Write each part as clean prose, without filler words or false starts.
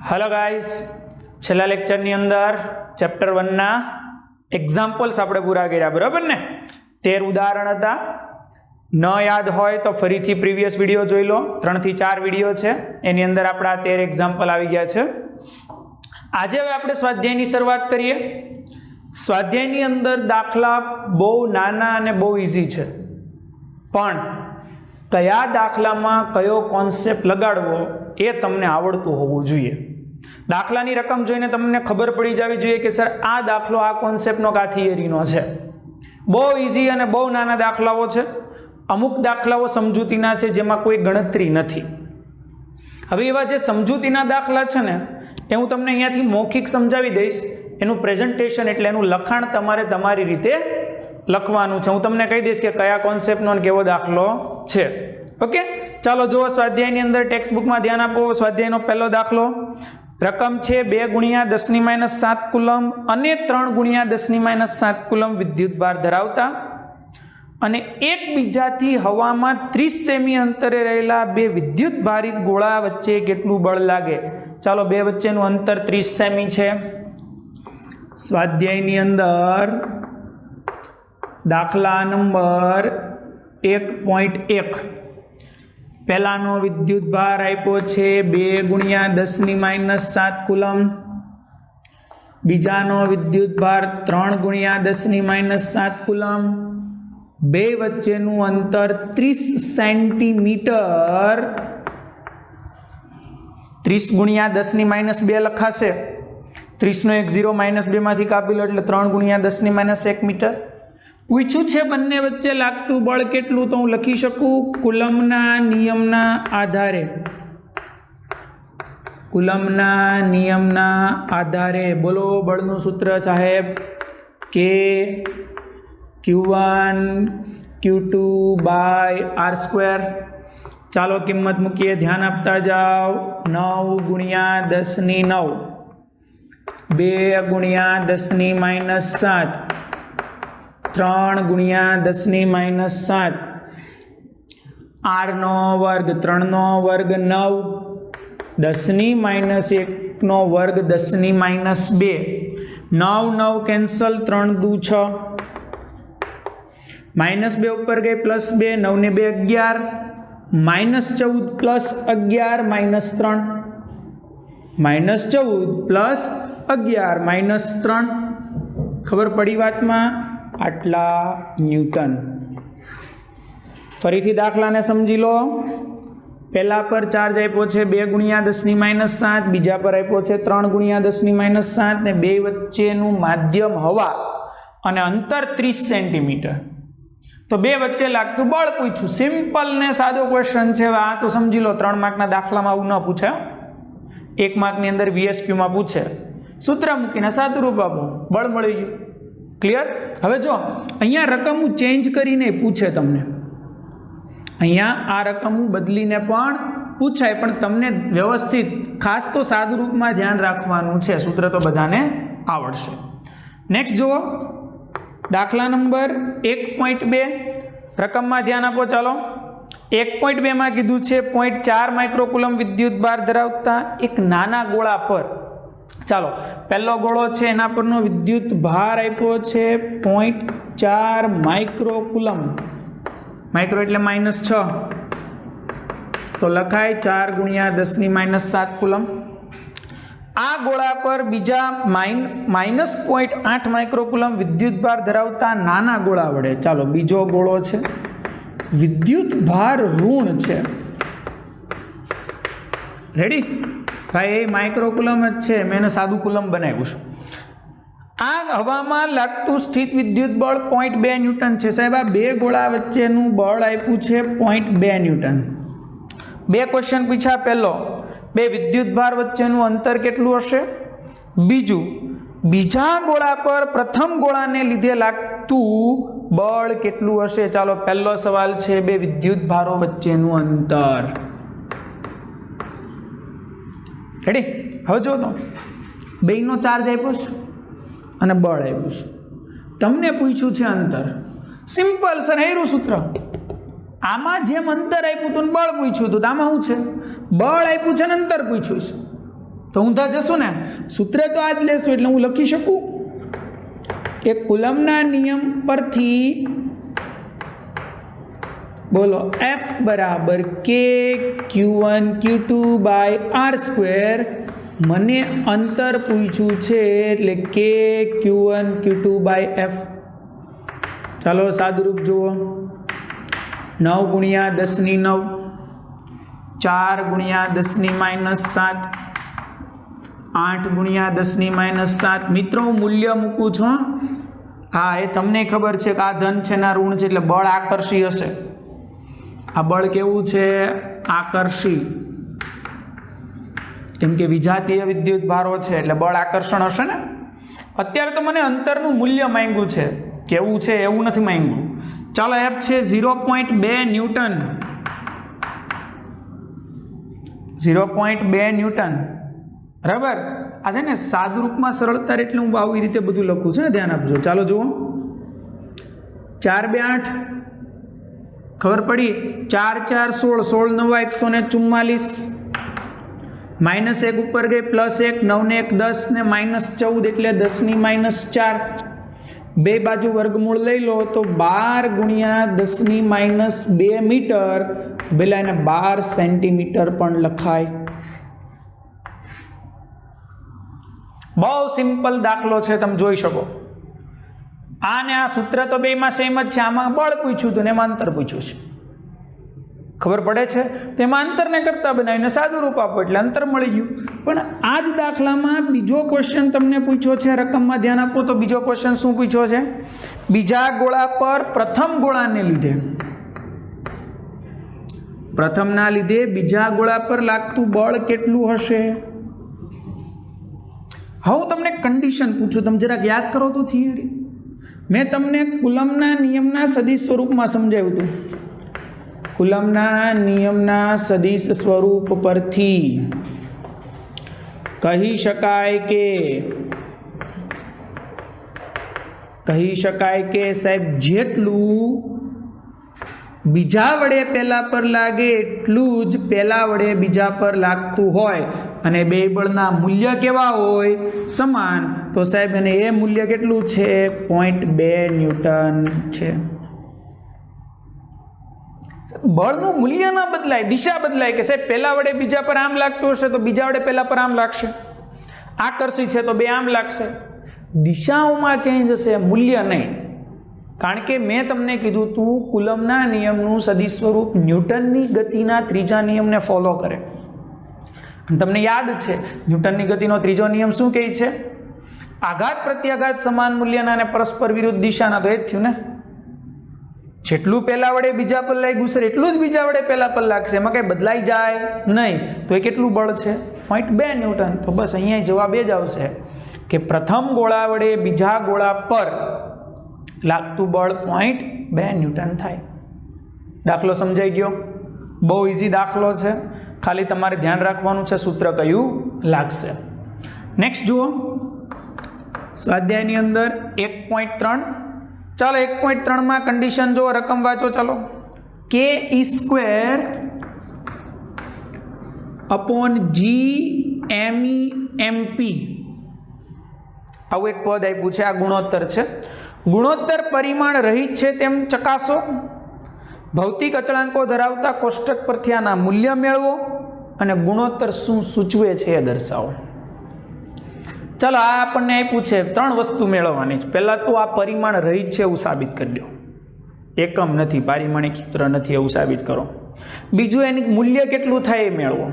Hello guys, छेल्ला लेक्चरनी अंदर chapter 1 ना एक्जाम्पल्स आपणे पूरा कर्या, बराबर ने। 13 उदाहरण हता। न याद होय तो फरीथी प्रीवियस विडियो जोई लो। 3 થી 4 विडियो छे, एनी अंदर आपणा 13 एक्जाम्पल आवी गया छे। आजे हवे आपणे स्वाध्यायनी शरूआत करीए। स्वाध्यायनी अंदर दाखला बहु नाना अने बहु इजी छे, पण कया दाखलामां कयो कॉन्सेप्ट लगाड़वो ए तमने आवड़तुं होवुं जोईए। दाखलानी रकम जोईने तमने खबर पड़ी जावी जोईए कि सर आ दाखलो आ कॉन्सेप्टनो का थियरीनो छे। बहु इजी अने बहु नाना दाखलाओ छे। अमुक दाखलाओ समजूतीना छे जेमां कोई गणतरी नथी। हवे एवा जे समजूतीना दाखला छे ने ए हुं तमने अहींयाथी मौखिक समजावी दईश। एनुं प्रेजेंटेशन एटले एनुं लखाण तमारे तमारी रीते लखवानुं छे। हुं तमने कही दईश के कया कॉन्सेप्टनो अने केवो दाखलो छे। ओके, चालो जुओ स्वाध्यायनी अंदर टेक्स्टबुक में ध्यान आपो। स्वाध्यायनो पहलो दाखलो रकम छे 2 × 10⁻7 कूलम अने 3 × 10⁻7 कूलम विद्युत भार धरावता अने एकबीजाथी हवामां 30 सेमी अंतरे रहेला बे विद्युत भारित गोळा वच्चे केटलुं बळ लागे। चालो बे वच्चेनुं अंतर 30 सेमी छे। स्वाध्यायनी अंदर दाखला नंबर 1.1 पहलानो विद्युत भार आप्यो छे 2 × 10⁻7 कूलम। बीजानो विद्युत भार 3 × 10⁻7 कूलम। बे वच्चेनुं अंतर 30 सेंटीमीटर। 30 × 10⁻2 लखाशे। 30 नो 1 0 -2 मांथी कापी लो એટલે 3 × 10⁻1 मीटर। पूछ्यु छे बंने वच्चे लागतुं बळ केटलुं, तो हूँ लखी शकूं कूलमना नियमना आधारे। कूलमना नियमना आधारे बोलो बळनुं सूत्र साहेब के Q1 Q2 / R²। चालो किंमत मूकीए, ध्यान आपता जाओ। 9 × 10⁹ 2 × 10⁻7 3 × 10⁻7 R નો વર્ગ 3 નો વર્ગ 9 10⁻1 નો વર્ગ 10⁻2 9 9 કેન્સલ 3 દુ 6 -2 ઉપર ગઈ +2 9 ને 2 11 -14 +11 -3 -14 +11 -3 खबर पड़ी बात में आटला न्यूटन। फरीथी दाखला ने समझी लो। पहला पर चार्ज आप्यो छे 2 × 10⁻7, बीजा पर आप्यो छे 3 × 10⁻7 ने बे वच्चेनुं माध्यम हवा अने अंतर 30 सेंटीमीटर। तो बे वच्चे लागतुं बळ पूछ्युं। सिंपल ने सादो क्वेश्चन छे। आ तो समझी लो 3 मार्कना दाखलामां आवुं न पूछे। 1 मार्कनी अंदर VSQ में पूछे। सूत्र मूकीने सादुं रूप आपो, बळ मळी गयुं। क्लियर। हवे जो अहींया रकम चेन्ज करीने पूछे तमने। अहींया आ रकम बदलीने पण पूछाय, पण तमने व्यवस्थित खास तो सादुं रूप में ध्यान राखवानुं छे। सूत्र तो बधाने आवडशे। नेक्स्ट जुओ दाखला नंबर 1.2 रकम में ध्यान आपो। चालो 1.2 में कीधुं छे 0.4 माइक्रोकूलम विद्युत भार धरावता एक नाना गोळा पर। चालो पहलो गोळो छे एना परनो विद्युत भार आप्यो छे 0.4 माइक्रोकूलम। माइक्रो एटले -6, तो लखाय 4 × 10⁻7 कूलम। आ गोळा पर बीजा -0.8 माइक्रोकूलम विद्युत भार धरावता नाना गोळा वडे। चालो बीजो गोळो छे विद्युत भार ऋण छे। रेडी भाई, माइक्रोकूलम ज छे, मैं सादू कूलम बनाव्युं छे। आ हवामां लागतुं स्थित विद्युत बळ 0.2 न्यूटन छे। साहेब आ बे गोळा वच्चेनुं बळ आप्युं छे 0.2 न्यूटन। बे क्वेश्चन पूछ्या। पहलो बे विद्युत भार वच्चेनुं अंतर केटलुं हशे। बीजू बीजा गोळा पर प्रथम गोळाने लीधे लागतुं बळ केटलुं हशे। चालो पहलो सवाल छे बे विद्युत भारो वच्चेनुं अंतर। रेडी। हवे जो तो बेनो चार्ज आप्यो छे अने बळ आप्युं छे। तमने पूछ्युं छे अंतर। सिंपल सर हेरू सूत्र। आमां जेम अंतर आप्युं तुं बळ पूछ्युं तुं, आमां शुं छे बळ आप्युं छे ने अंतर पूछ्युं छे। તો ઊંધા જશું ને, સૂત્ર તો આ જ લેશું એટલે હું લખી શકું કે કુલમના નિયમ પરથી બોલો F બરાબર K Q1 Q2 by R square. મને અંતર પૂછ્યું છે એટલે K Q1 Q2 by F. ચાલો સાદુરૂપ જુઓ. 9 ગુણ્યા 10 ની 9, 4 ગુણ્યા 10 ની -7, 8 ગુણ્યા 10 ની -7. મિત્રો હું મૂલ્ય મૂકું છું. હા, એ તમને ખબર છે કે આ ધન છે ના ઋણ છે એટલે બળ આકર્ષી હશે. આ બળ કેવું છે? આકર્ષી. કેમ કે વિજાતીય વિદ્યુત ભારો છે એટલે બળ આકર્ષણ હશે ને. અત્યારે તો મને અંતરનું મૂલ્ય માંગ્યું છે, કેવું છે એવું નથી માંગ્યું. ચાલો F છે 0.2 ન્યૂટન. 0.2 ન્યૂટન બરાબર. આ છે ને સાદુ રૂપમાં સરળતા એટલે હું આવી રીતે બધું લખું છું, ધ્યાન આપજો. ચાલો જુઓ, 4 2 8 ખબર પડી. 4 4 16, 16 9 144, -1 ઉપર ગઈ +1, 9 ને 1 10 ને -14 એટલે 10 ની -4. બે બાજુ વર્ગમૂળ લઈ લો તો 12 ગુણ્યા 10 ની -2 મીટર. પેલા એને 12 સેન્ટીમીટર પણ લખાય. બહુ સિમ્પલ દાખલો છે, તમે જોઈ શકો. આ ને આ સૂત્ર તો બેમાં સેમ જ છે. આમાં બળ પૂછ્યું હતું ને એમાં અંતર પૂછ્યું છે. ખબર પડે છે? તેમાં અંતરને કરતા બનાવીને સાદું રૂપ આપો એટલે અંતર મળી ગયું. પણ આ જ દાખલામાં બીજો ક્વેશ્ચન તમને પૂછ્યો છે. રકમમાં ધ્યાન આપો તો બીજો ક્વેશ્ચન શું પૂછ્યો છે? બીજા ગોળા પર પ્રથમ ગોળાને લીધે, પ્રથમના લીધે બીજા ગોળા પર લાગતું બળ કેટલું હશે? હવે હું તમને કન્ડિશન પૂછું, તમે જરાક યાદ કરો તો થિયરી. મેં તમને કુલમના નિયમના સદિશ સ્વરૂપમાં સમજાવ્યું હતું. કુલમના નિયમના સદિશ સ્વરૂપ પરથી કહી શકાય કે સાહેબ જેટલું બીજા વડે પહેલા પર લાગે એટલું જ પહેલા વડે બીજા પર લાગતું હોય અને બે બળના મૂલ્ય કેવા હોય? સમાન. તો સાહેબ એને એ મૂલ્ય કેટલું છે? 0.2 ન્યૂટન છે. બળનું મૂલ્ય ના બદલાય, દિશા બદલાય કે સાહેબ પહેલા વડે બીજા પર આમ લાગતું હશે તો બીજા વડે પહેલા પર આમ લાગશે. આકર્ષી છે તો બે આમ લાગશે. દિશાઓમાં ચેન્જ હશે, મૂલ્ય નહીં. કારણ કે મેં તમને કીધું તું કુલમના નિયમનું સદિશ સ્વરૂપ ન્યૂટનની ગતિના ત્રીજા નિયમને ફોલો કરે. તમને યાદ છે ન્યૂટનની ગતિનો ત્રીજો નિયમ શું કહે છે? આઘાત પ્રત્યાઘાત સમાન મૂલ્યના અને પરસ્પર વિરુદ્ધ દિશાના. તો એ જ થયું ને. જેટલું પહેલા વડે બીજા પર લાગ્યું છે એટલું જ બીજા વડે પહેલા પર લાગશે. એમાં કંઈ બદલાઈ જાય નહીં. તો એ કેટલું બળ છે? 0.2 ન્યૂટન. તો બસ અહીંયા જવાબ એ જ આવશે કે પ્રથમ ગોળા વડે બીજા ગોળા પર લાગતું બળ 0.2 ન્યૂટન થાય. દાખલો સમજાઈ ગયો? બહુ ઇઝી દાખલો છે. ખાલી તમારે ધ્યાન રાખવાનું છે સૂત્ર કયું લાગશે. નેક્સ્ટ જુઓ, સ્વાધ્યાયની અંદર 1.3. ચાલો 1.3 માં કન્ડિશન જો, રકમ વાંચો. ચાલો, K² / G ME MP આવું એક પદ આપ્યું છે. આ ગુણોત્તર છે. ગુણોત્તર પરિમાણ રહિત છે તેમ ચકાસો. ભૌતિક અચળાંકો ધરાવતા કોષ્ટક પરથી આના મૂલ્ય મેળવો અને ગુણોત્તર શું સૂચવે છે એ દર્શાવો. ચાલો, આ આપણને આપ્યું છે 3 વસ્તુ મેળવવાની છે. પહેલાં તો આ પરિમાણ રહિત છે એવું સાબિત કરી દો. એકમ નથી, પારિમાણિક સૂત્ર નથી એવું સાબિત કરો. બીજું એનું મૂલ્ય કેટલું થાય એ મેળવો.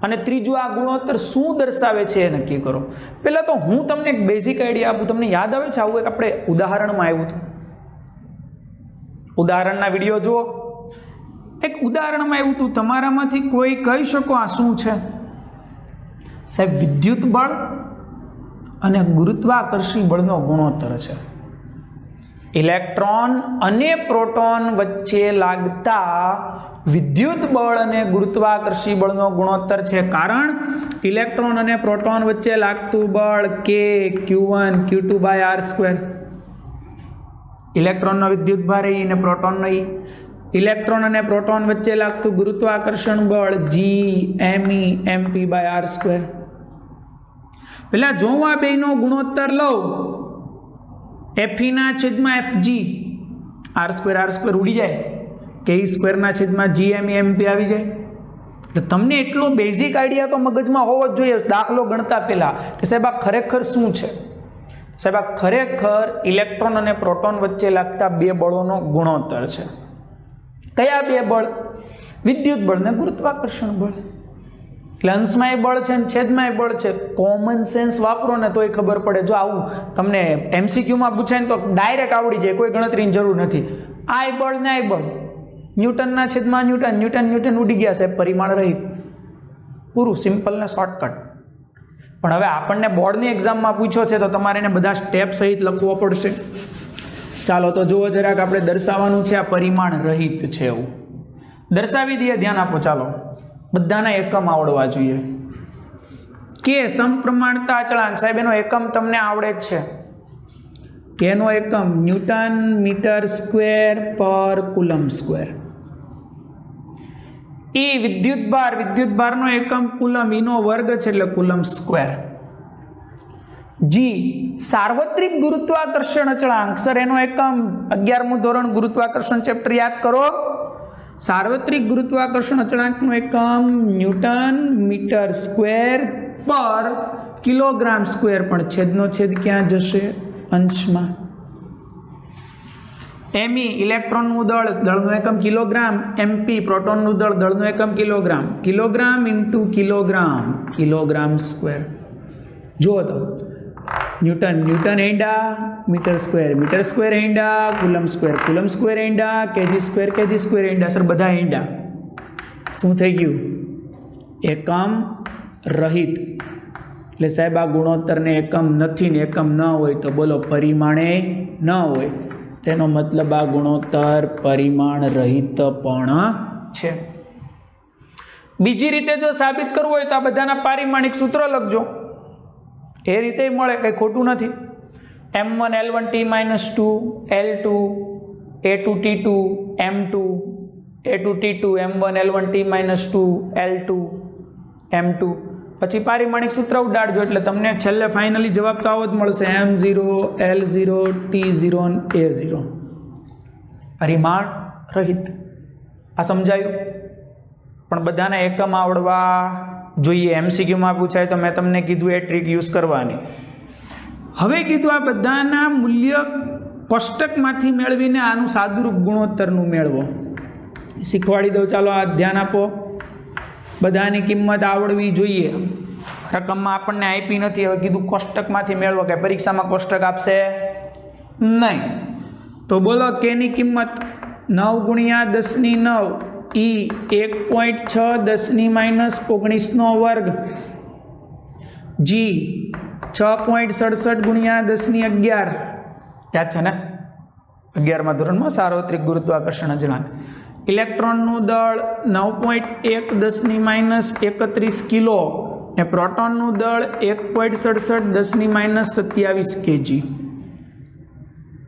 અને ત્રીજું આ ગુણોત્તર શું દર્શાવે છે એ નક્કી કરો. પહેલાં તો હું તમને એક બેઝિક આઈડિયા આપું. તમને યાદ આવે છે આવું એક આપણે ઉદાહરણમાં આવ્યું હતું? ઉદાહરણના વિડીયો જુઓ. એક ઉદાહરણમાં આવ્યું હતું. તમારામાંથી કોઈ કહી શકો આ શું છે? સાહેબ, વિદ્યુત બળ અને ગુરુત્વાકર્ષી બળનો ગુણોત્તર છે. ઇલેક્ટ્રોન અને પ્રોટોન વચ્ચે લાગતા વિદ્યુત બળ અને ગુરુત્વાકર્ષી બળનો ગુણોત્તર છે. કારણ ઇલેક્ટ્રોન અને પ્રોટોન વચ્ચે લાગતું બળ K Q1 Q2 by R square. ઇલેક્ટ્રોનનો વિદ્યુત ભાર એ અને પ્રોટોનનો એ. ઇલેક્ટ્રોન અને પ્રોટોન વચ્ચે લાગતું ગુરુત્વાકર્ષણ બળ G ME MP by R square. પેલા જો હું આ બેનો ગુણોત્તર લઉં FE/FG r² ઉડી જાય, KE²/GME MP આવી જાય. તો તમને એટલો બેઝિક આઈડિયા તો મગજમાં હોવો જ જોઈએ દાખલો ગણતા પહેલાં કે સાહેબ આ ખરેખર શું છે. સાહેબ આ ખરેખર ઇલેક્ટ્રોન અને પ્રોટોન વચ્ચે લાગતા બે બળોનો ગુણોત્તર છે. કયા બે બળ? વિદ્યુત બળ ને ગુરુત્વાકર્ષણ બળ. એટલે અંશમાંય બળ છે ને છેદમાંય બળ છે. કોમન સેન્સ વાપરો ને તોય ખબર પડે. જો આવું તમને MCQમાં પૂછાય ને તો ડાયરેક્ટ આવડી જાય, કોઈ ગણતરીની જરૂર નથી. આય બળ ને આય બળ, ન્યૂટનના છેદમાં ન્યૂટન ઉડી ગયા છે, પરિમાણ રહિત. પૂરું, સિમ્પલ ને શોર્ટકટ. પણ હવે આપણને બોર્ડની એક્ઝામમાં પૂછ્યો છે તો તમારે એને બધા સ્ટેપ સહિત લખવો પડશે. ચાલો તો જુઓ જરાક, આપણે દર્શાવવાનું છે આ પરિમાણ રહિત છે એવું દર્શાવી દઈએ. ધ્યાન આપો. ચાલો બધાના એકમ આવડવા જોઈએ. કે સમપ્રમાણતા અચળાંક, સાહેબ એનો એકમ તમને આવડે જ છે. કેનો એકમ? ન્યૂટન મીટર સ્ક્વેર પર કુલમ સ્ક્વેર. વિદ્યુતભારનો એકમ કુલમ, ઈનો વર્ગ છે એટલે કુલમ સ્ક્વેર. જી સાર્વત્રિક ગુરુત્વાકર્ષણ અચળાંક, સર એનો એકમ 11મું ધોરણ ગુરુત્વાકર્ષણ ચેપ્ટર યાદ કરો. સાર્વત્રિક ગુરુત્વાકર્ષણ અચળાંકનો એકમ ન્યૂટન મીટર સ્ક્વેર પર કિલોગ્રામ સ્ક્વેર. પણ છેદનો છેદ ક્યાં જશે? અંશમાં. ME ઇલેક્ટ્રોનનું દળ, દળનું એકમ કિલોગ્રામ. MP પ્રોટોનનું દળ, દળનું એકમ kilogram. Kilogram into kilogram square. જુઓ તો ન્યૂટન હેંડા, મીટર સ્ક્વેર હેંડા, કુલમ સ્ક્વેર હેંડા, કેજી સ્ક્વેર હેંડા. સર બધા હેંડા. શું થઈ ગયું? એકમ રહિત. એટલે સાહેબ આ ગુણોત્તરને એકમ નથી ને એકમ ન હોય તો બોલો પરિમાણે ન હોય. તેનો મતલબ આ ગુણોત્તર પરિમાણ રહિત પણ છે. બીજી રીતે જો સાબિત કરવું હોય તો આ બધાના પારિમાણિક સૂત્ર લખજો, એ રીતે મળે, કંઈ ખોટું નથી. M1 L1 T - 2 L2 A2 T2 M2 A2 T2 M1 L1 T - 2 L2 M2. પછી પારિમાણિક સૂત્ર ઉડાડજો એટલે તમને છેલ્લે ફાઇનલી જવાબ તો આવો જ મળશે, M0 L0 T0 અને A0. પરિમાણ રહિત. આ સમજાયું? પણ બધાને એકમ આવડવા જોઈએ. MCQમાં પૂછાય તો મેં તમને કીધું એ ટ્રીક યુઝ કરવાની. હવે કીધું આ બધાના મૂલ્ય કોષ્ટકમાંથી મેળવીને આનું સાદુરૂપ ગુણોત્તરનું મેળવો. શીખવાડી દઉં, ચાલો આ ધ્યાન આપો. બધાની કિંમત આવડવી જોઈએ. રકમમાં આપણને આપી નથી, હવે કીધું કોષ્ટકમાંથી મેળવો. કે પરીક્ષામાં કોષ્ટક આપશે નહીં. તો બોલો કેની કિંમત? 9 × 10⁹ E 1.6 10 - 19 વર્ગ. જી 6.67 × 10⁻11. યાદ છે ને? 11મા ધોરણમાં સાર્વત્રિક ગુરુત્વાકર્ષણ અચળાંક. ઇલેક્ટ્રોનનું દળ 9.1 10 - 31 કિલો ને પ્રોટોનનું દળ 1.67 10 - 27 kg.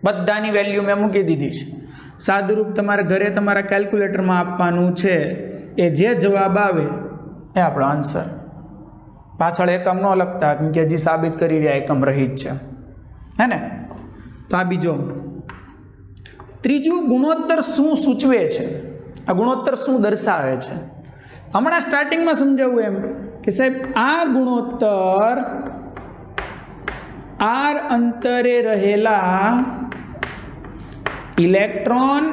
બધાની વેલ્યુ મેં મૂકી દીધી છે. સાદુરૂપ તમારે ઘરે તમારા કેલ્ક્યુલેટરમાં આપવાનું છે. એ જે જવાબ આવે એ આપણો આન્સર. પાછળ એકમ ન લખતા, કેમ કે હજી સાબિત કરી રહ્યા એકમ રહિત છે, હે ને? તો આ બીજો. ત્રીજું, ગુણોત્તર શું સૂચવે છે? આ ગુણોત્તર શું દર્શાવે છે? હમણાં સ્ટાર્ટિંગમાં સમજાવું એમ કે સાહેબ આ ગુણોત્તર r અંતરે રહેલા ઇલેક્ટ્રોન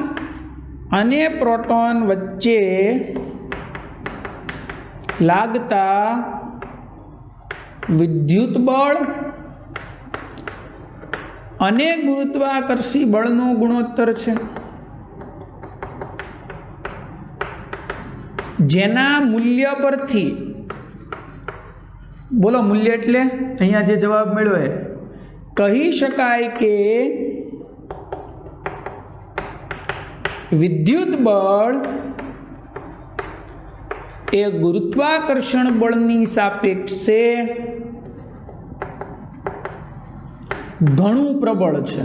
અને પ્રોટોન વચ્ચે લાગતા વિદ્યુત બળ અને ગુરુત્વાકર્ષી બળનો ગુણોત્તર છે. જેના મૂલ્ય પરથી, બોલો મૂલ્ય એટલે અહીંયા જે જવાબ મળ્યો એ કહી શકાય કે વિદ્યુત બળ એ ગુરુત્વાકર્ષણ બળની સાપેક્ષે ઘણું પ્રબળ છે.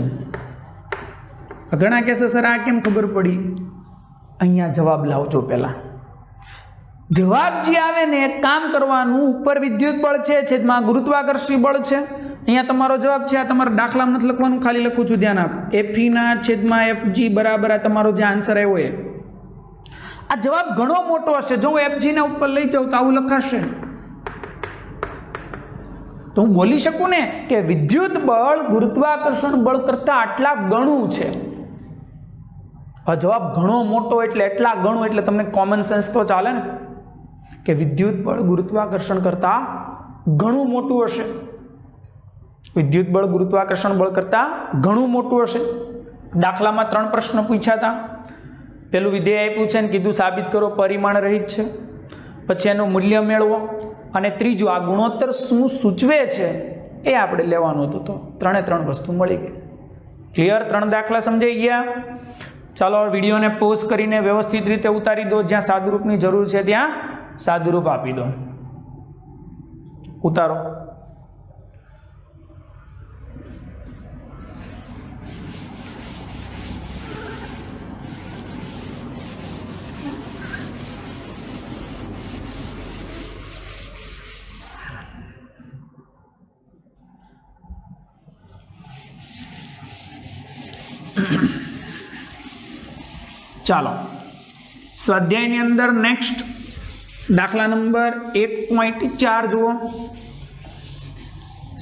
ઘણા કહેશે સર આ કેમ ખબર પડી? અહીંયા જવાબ લાવજો પહેલા. જવાબ જે આવે ને એ કામ કરવાનું, ઉપર વિદ્યુત બળ છે, છેદમાં ગુરુત્વાકર્ષી બળ છે. અહીંયા તમારો જવાબ છે, આ તમારા દાખલામાં નથી લખવાનું, ખાલી લખું છું, ધ્યાન આપ. FE ના છેદમાં FG બરાબર આ તમારો જે આન્સર આવ્યો એ. આ જવાબ ઘણો મોટો હશે. જો હું FG ને ઉપર લઈ જાઉં તો આવું લખાશે. તો હું બોલી શકું ને કે વિદ્યુત બળ ગુરુત્વાકર્ષણ બળ કરતા આટલા ગણું છે. જવાબ ઘણો મોટો એટલે એટલા ગણું એટલે તમને કોમન સેન્સ તો ચાલે ને કે વિદ્યુત બળ ગુરુત્વાકર્ષણ કરતા ઘણું મોટું હશે. વિદ્યુત બળ ગુરુત્વાકર્ષણ બળ કરતા ઘણું મોટું હશે. દાખલામાં 3 પ્રશ્ન પૂછ્યા હતા. પેલું વિધેય આપ્યું છે ને કીધું સાબિત કરો પરિમાણ રહિત છે, પછી એનું મૂલ્ય મેળવો, અને ત્રીજું આ ગુણોત્તર શું સૂચવે છે એ આપણે લેવાનું હતું. તો 3 વસ્તુ મળી ગઈ. ક્લિયર? 3 દાખલા સમજાઈ ગયા? ચાલો વિડીયોને પોઝ કરીને વ્યવસ્થિત રીતે ઉતારી દો. જ્યાં સાદુરૂપની જરૂર છે ત્યાં સાદુરૂપ આપી દો. ઉતારો. ચાલો સ્વાધ્યાયની અંદર નેક્સ્ટ દાખલા નંબર 1.4 જુઓ.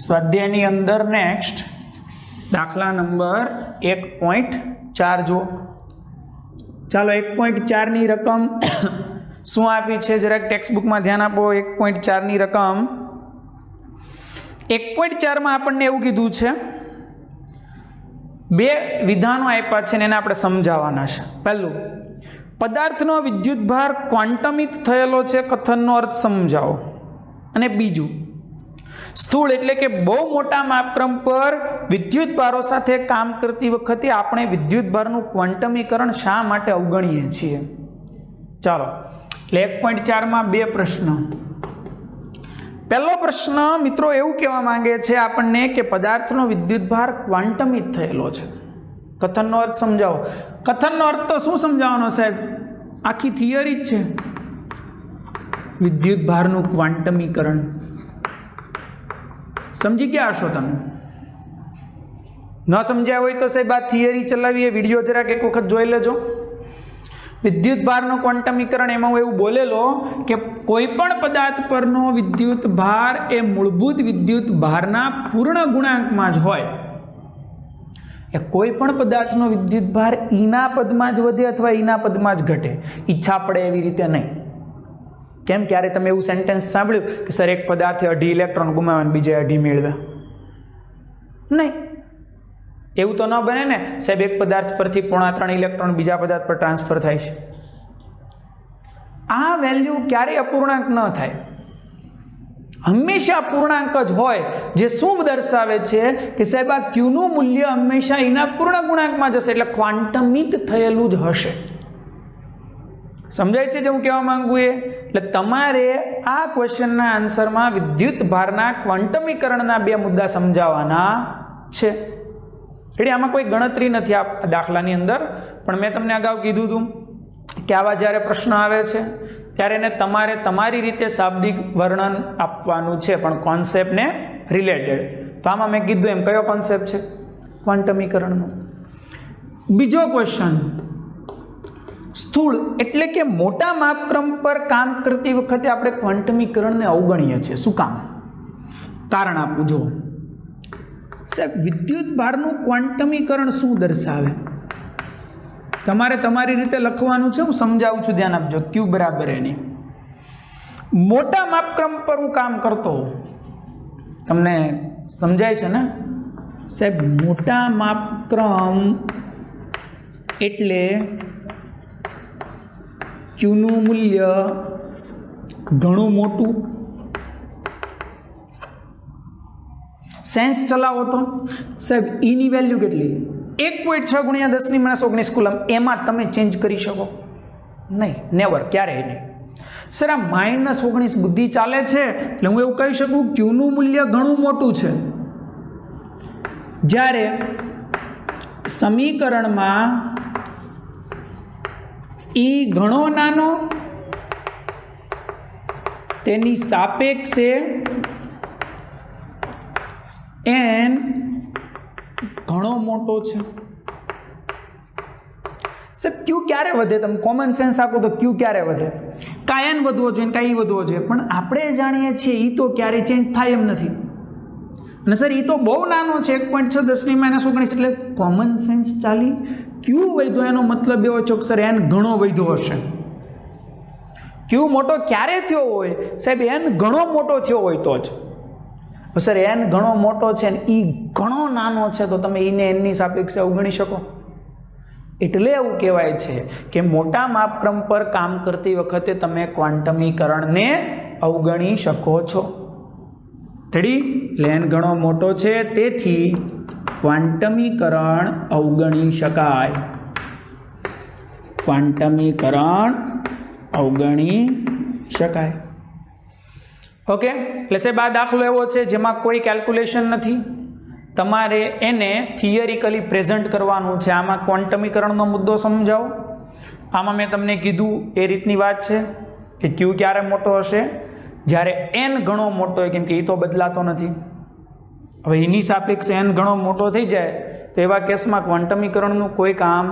સ્વાધ્યાયની અંદર નેક્સ્ટ દાખલા નંબર 1.4 જુઓ. ચાલો 1.4 ની રકમ શું આપી છે જરાક ટેક્સ્ટબુકમાં ધ્યાન આપો. 1.4 ની રકમ 1.4 માં આપણને એવું કીધું છે, 2 વિધાનો આપ્યા છે ને એને આપણે સમજાવવાના છે. પહેલું, પદાર્થનો વિદ્યુતભાર ક્વોન્ટમિત થયેલો છે, કથનનો અર્થ સમજાવો. અને બીજું, સ્થૂળ એટલે કે બહુ મોટા માપક્રમ પર વિદ્યુતભારો સાથે કામ કરતી વખતે આપણે વિદ્યુતભારનું ક્વોન્ટમીકરણ શા માટે અવગણીએ છીએ. ચાલો એટલે 1.4 માં 2 પ્રશ્ન. પહેલો પ્રશ્ન મિત્રો એવું કહેવા માંગે છે આપણને કે પદાર્થનો વિદ્યુતભાર ક્વોન્ટમિત થયેલો છે. કથનનો અર્થ સમજાવો. કથનનો અર્થ તો શું સમજાવવાનો સાહેબ? આખી થિયરી જ છે. વિદ્યુતભારનું ક્વોન્ટમીકરણ સમજી ગયા હશો તમે? ન સમજ્યા હોય તો સાહેબ આ થિયરી ચલાવીએ, વિડીયો જરાક એક વખત જોઈ લેજો. વિદ્યુતભારનું ક્વોન્ટમીકરણ એમાં હું એવું બોલેલો કે કોઈ પણ પદાર્થ પરનો વિદ્યુત ભાર એ મૂળભૂત વિદ્યુત ભારના પૂર્ણ ગુણાંકમાં જ હોય. એ કોઈ પણ પદાર્થનો વિદ્યુત ભાર ઈના પદમાં જ વધે અથવા ઈના પદમાં જ ઘટે, ઈચ્છા પડે એવી રીતે નહીં. કેમ? ક્યારે તમે એવું સેન્ટેન્સ સાંભળ્યું કે સર એક પદાર્થે 2.5 ઇલેક્ટ્રોન ગુમાવ્યા અને બીજે 2.5 મેળવ્યા? નહીં, એવું તો ન બને ને સાહેબ. એક પદાર્થ પરથી 3.5 ઇલેક્ટ્રોન બીજા પદાર્થ પર ટ્રાન્સફર થાય છે. આ વેલ્યુ ક્યારેય અપૂર્ણાંક ન થાય, હંમેશા પૂર્ણાંક જ હોય. જે શું દર્શાવે છે કે સાહેબ આ ક્યુનું મૂલ્ય હંમેશા એના પૂર્ણ ગુણાંકમાં જશે, એટલે ક્વોન્ટમિત થયેલું જ હશે. સમજાય છે જે હું કહેવા માંગુ એ? એટલે તમારે આ ક્વેશ્ચનના આન્સરમાં વિદ્યુત ભારના ક્વોન્ટમીકરણના 2 મુદ્દા સમજાવવાના છે. એટલે આમાં કોઈ ગણતરી નથી આ દાખલાની અંદર, પણ મેં તમને અગાઉ કીધું હતું કે આવા જ્યારે પ્રશ્ન આવે છે ત્યારે એને તમારે તમારી રીતે શાબ્દિક વર્ણન આપવાનું છે, પણ કોન્સેપ્ટને રિલેટેડ. તો આમાં મેં કીધું એમ કયો કોન્સેપ્ટ છે? ક્વોન્ટમીકરણનો. બીજો ક્વેશ્ચન, સ્થૂળ એટલે કે મોટા માપક્રમ પર કામ કરતી વખતે આપણે ક્વોન્ટમીકરણને અવગણીએ છીએ. શું કામ? કારણ આપું. જો સાહેબ, વિદ્યુત ભારનું ક્વોન્ટમીકરણ શું દર્શાવે? તમારે તમારી રીતે લખવાનું છે, હું સમજાવું છું, ધ્યાન આપજો. ક્યુ બરાબર એની મોટા માપક્રમ પર હું કામ કરતો, તમને સમજાય છે ને સાહેબ? મોટા માપક્રમ એટલે ક્યુનું મૂલ્ય ઘણું મોટું. સેન્સ ચલાવો તો સાહેબ ઈની વેલ્યુ કેટલી? 1.6 × 10⁻19 કુલમ. એમાં તમે ચેન્જ કરી શકો નહીં, નેવર, ક્યારેય નહીં. સર આ -19 બુદ્ધિ ચાલે છે એટલે હું એવું કહી શકું ક્યુનું મૂલ્ય ઘણું મોટું છે. જ્યારે સમીકરણમાં ઈ ઘણો નાનો તેની સાપેક્ષે n ઘણો મોટો છે. સાહેબ ક્યુ ક્યારે વધે? તમે કોમન સેન્સ આપો તો ક્યુ ક્યારે વધે? કાં n વધવો જોઈએ કાં e વધવો જોઈએ, પણ આપણે જાણીએ છીએ એ તો ક્યારેય ચેન્જ થાય એમ નથી. અને સર એ તો બહુ નાનો છે, 1.6 10 - 19, એટલે કોમન સેન્સ ચાલી ક્યુ વધ્યો એનો મતલબ એવો છે કે સર n ઘણો વધ્યો હશે. ક્યુ મોટો ક્યારે થયો હોય? સાહેબ n ઘણો મોટો થયો હોય તો જ. સર n ઘણો મોટો છે ને એ ઘણો નાનો છે તો તમે એને એનની સાપેક્ષે અવગણી શકો? એટલે એવું કહેવાય છે કે મોટા માપક્રમ પર કામ કરતી વખતે તમે ક્વોન્ટમીકરણને અવગણી શકો છો. રેડી? એટલે n ઘણો મોટો છે તેથી ક્વોન્ટમીકરણ અવગણી શકાય. ક્વોન્ટમીકરણ અવગણી શકાય. ઓકે, એટલે સાહેબ આ દાખલો એવો છે જેમાં કોઈ કેલ્ક્યુલેશન નથી, તમારે એને થિયરિકલી પ્રેઝન્ટ કરવાનું છે. આમાં ક્વોન્ટમીકરણનો મુદ્દો સમજાવો. આમાં મેં તમને કીધું એ રીતની વાત છે કે ક્યુ ક્યારે મોટો હશે? જ્યારે n ઘણો મોટો હોય, કેમ કે એ તો બદલાતો નથી. હવે એની સાપેક્ષે n ઘણો મોટો થઈ જાય તો એવા કેસમાં ક્વોન્ટમીકરણનું કોઈ કામ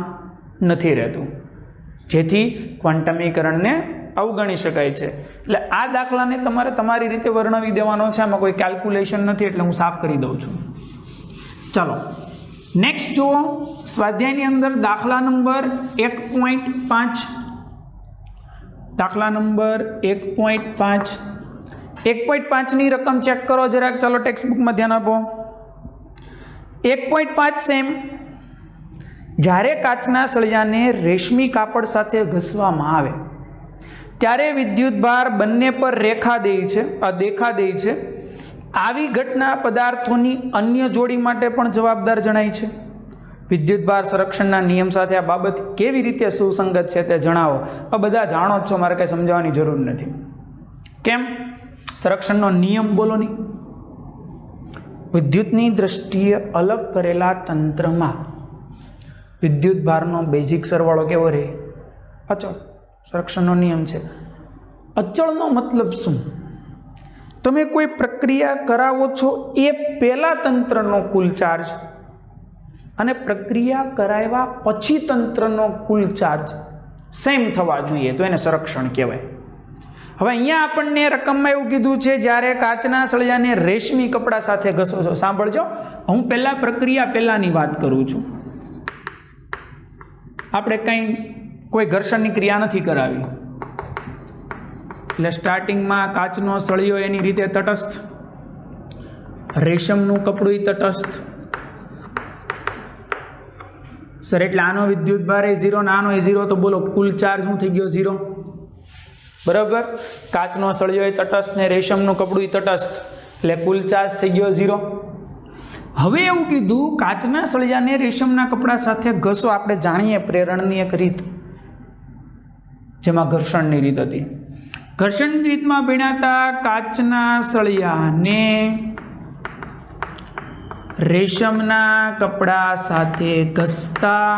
નથી રહેતું, જેથી ક્વોન્ટમીકરણને અવગણી શકાય છે. એટલે આ દાખલાને તમારે તમારી રીતે વર્ણવી દેવાનો છે, આમાં કોઈ કેલ્ક્યુલેશન નથી, એટલે હું સાફ કરી દઉં છું. ચાલો નેક્સ્ટ જુઓ. સ્વાધ્યાયની અંદર દાખલા નંબર 1.5. દાખલા નંબર 1.5. 1.5ની રકમ ચેક કરો જરાક. ચાલો ટેક્સ્ટબુકમાં ધ્યાન આપો. 1.5 સેમ. જ્યારે કાચના સળિયાને રેશમી કાપડ સાથે ઘસવામાં આવે ત્યારે વિદ્યુતભાર બંને પર દેખા દે છે. આવી ઘટના પદાર્થોની અન્ય જોડી માટે પણ જવાબદાર જણાય છે. વિદ્યુતભાર સંરક્ષણના નિયમ સાથે આ બાબત કેવી રીતે સુસંગત છે તે જણાવો. આ બધા જાણો જ છો, મારે કંઈ સમજાવવાની જરૂર નથી. કેમ? સંરક્ષણનો નિયમ બોલો નહીં. વિદ્યુતની દ્રષ્ટિએ અલગ કરેલા તંત્રમાં વિદ્યુતભારનો બેઝિક સરવાળો કેવો રહે? અચળ. સંરક્ષણનો નિયમ છે. અચળનો મતલબ શું? તમે કોઈ પ્રક્રિયા કરાવો છો એ પહેલા તંત્રનો કુલ ચાર્જ અને પ્રક્રિયા કરાવ્યા પછી તંત્રનો કુલ ચાર્જ સેમ થવા જોઈએ, તો એને સંરક્ષણ કહેવાય. હવે અહીંયા આપણને રકમમાં એવું કીધું છે જ્યારે કાચના સળિયાને રેશમી કપડા સાથે ઘસો છો. સાંભળજો, હું પહેલા પ્રક્રિયા પહેલાની વાત કરું છું. આપણે કંઈ કોઈ ઘર્ષણની ક્રિયા નથી કરાવી. એટલે સ્ટાર્ટિંગમાં કાચનો સળિયો એની રીતે તટસ્થ, રેશમનું કપડું તટસ્થ. સર એટલે આનો વિદ્યુતભાર એ 0 ને આનો એ 0, તો બોલો કુલ ચાર્જ શું થઈ ગયો? 0. બરાબર? કાચનો સળિયો એ તટસ્થ ને રેશમનું કપડું તટસ્થ, એટલે કુલ ચાર્જ થઈ ગયો 0. હવે એવું કીધું કાચના સળિયાને રેશમના કપડા સાથે ઘસો. આપણે જાણીએ પ્રેરણની એક રીત જેમાં ઘર્ષણની રીત હતી. ઘર્ષણની રીતમાં ભણાતા કાચના સળિયાને રેશમના કપડા સાથે ઘસતા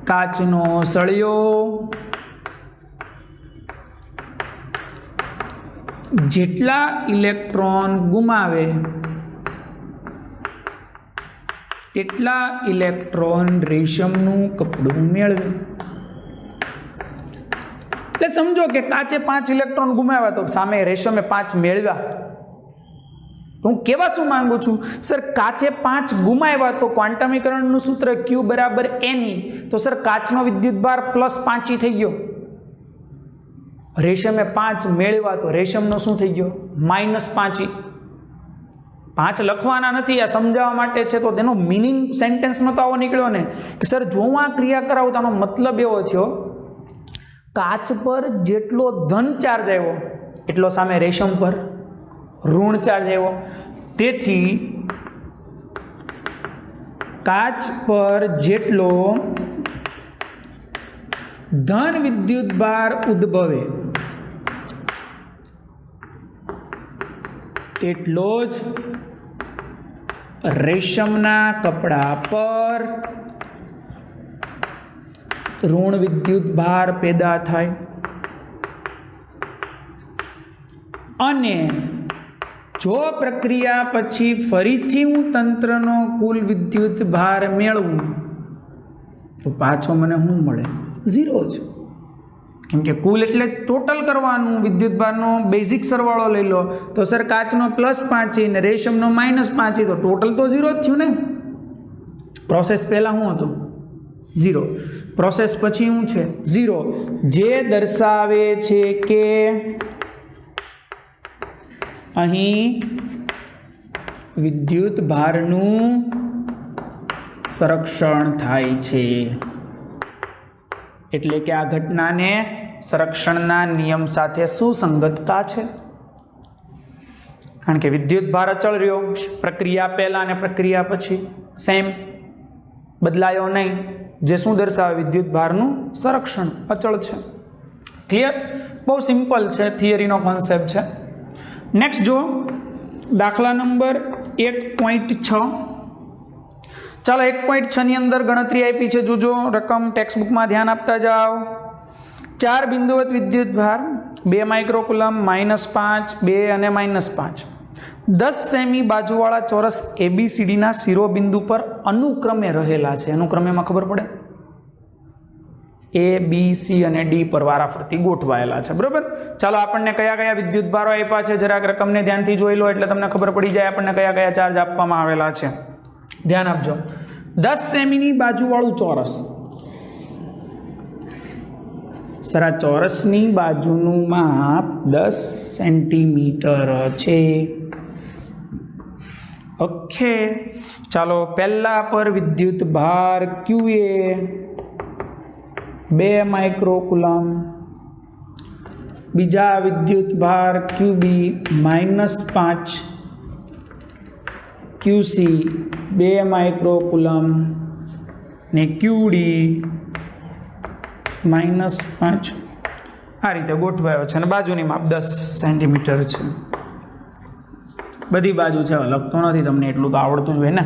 કાચનો સળિયો જેટલા ઇલેક્ટ્રોન ગુમાવે તેટલા ઇલેક્ટ્રોન રેશમનું કપડું મેળવે. એટલે સમજો કે કાચે 5 ઇલેક્ટ્રોન ગુમાવ્યા તો સામે રેશમે 5 મેળવ્યા. હું કહેવા શું માંગુ છું? સર કાચે 5 ગુમાવ્યા તો ક્વોન્ટમીકરણનું સૂત્ર Q બરાબર Ne, તો સર કાચનો વિદ્યુતભાર +5 થઈ ગયો. રેશમે 5 મેળવ્યા તો રેશમનો શું થઈ ગયો? -5. 5 લખવાના નથી, આ સમજાવવા માટે છે. તો તેનો મિનિંગ સેન્ટેન્સનો તો આવો નીકળ્યો ને કે સર જો હું આ ક્રિયા કરાવું તો આનો મતલબ એવો થયો કાચ પર જેટલો ધન ચાર્જ આવ્યો એટલો સામે રેશમ પર ઋણ ચાર્જ આવ્યો. તેથી કાચ પર જેટલો ધન વિદ્યુતભાર ઉદ્ભવે તેટલો જ રેશમના કપડા પર ઋણ વિદ્યુતભાર પેદા થાય. અને જો પ્રક્રિયા પછી ફરીથી હું તંત્રનો કુલ વિદ્યુત ભાર મેળવું તો પાછો મને શું મળે? 0 જ. કેમ કે કુલ એટલે ટોટલ કરવાનું, વિદ્યુત ભારનો બેઝિક સરવાળો લઈ લો તો સર કાચનો +5 ને રેશમનો -5, તો ટોટલ તો 0 જ થયું ને. પ્રોસેસ પહેલાં શું હતું? 0. પ્રોસેસ પછી શું છે? 0, જે દર્શાવે છે કે અહીં વિદ્યુત ભારનું સંરક્ષણ થાય છે. એટલે કે આ ઘટનાને સંરક્ષણના નિયમ સાથે સુસંગતતા છે. કારણ કે વિદ્યુત ભાર અચળ રહ્યો પ્રક્રિયા પહેલાં અને પ્રક્રિયા પછી, સેમ બદલાયો નહીં, જે શું દર્શાવે? વિદ્યુત ભારનું સંરક્ષણ અચળ છે. ક્લિયર? બહુ સિમ્પલ છે, થિયરીનો કોન્સેપ્ટ છે. નેક્સ્ટ જો દાખલા નંબર 1.6. ચાલો 1.6 ની અંદર ગણતરી આપી છે, જોજો રકમ ટેક્સ્ટબુકમાં ધ્યાન આપતા જાઓ. 4 બિંદુવત વિદ્યુત ભાર 2 માઇક્રોકુલમ, -5, 2 અને -5, 10 સેમી બાજુવાળા ચોરસ ABCDના શિરોબિંદુ પર અનુક્રમે રહેલા છે. અનુક્રમેમાં ખબર પડે? A, B, C અને D પર વારાફરતી ગોઠવાયેલા છે. બરોબર? ચાલો આપણને કયા કયા વિદ્યુત ભારો આપ્યા છે જરાક રકમને ધ્યાનથી જોઈ લો એટલે તમને ખબર પડી જાય આપણને કયા કયા ચાર્જ આપવામાં આવેલા છે. ધ્યાન આપજો. 10 સેમીની બાજુવાળું ચોરસ. સર આ ચોરસની બાજુનું માપ 10 સેન્ટીમીટર છે. ઓકે, ચાલો પહેલા પર વિદ્યુત ભાર QA 2 માઇક્રોકુલમ, બીજા વિદ્યુત ભાર QB -5, QC 2 માઇક્રોકુલમ ને QD -5. આ રીતે ગોઠવાયો છે અને બાજુની માપ 10 સેન્ટીમીટર છે. બધી બાજુ છે, અલગ તો નથી, તમને એટલું તો આવડતું જ હોય ને.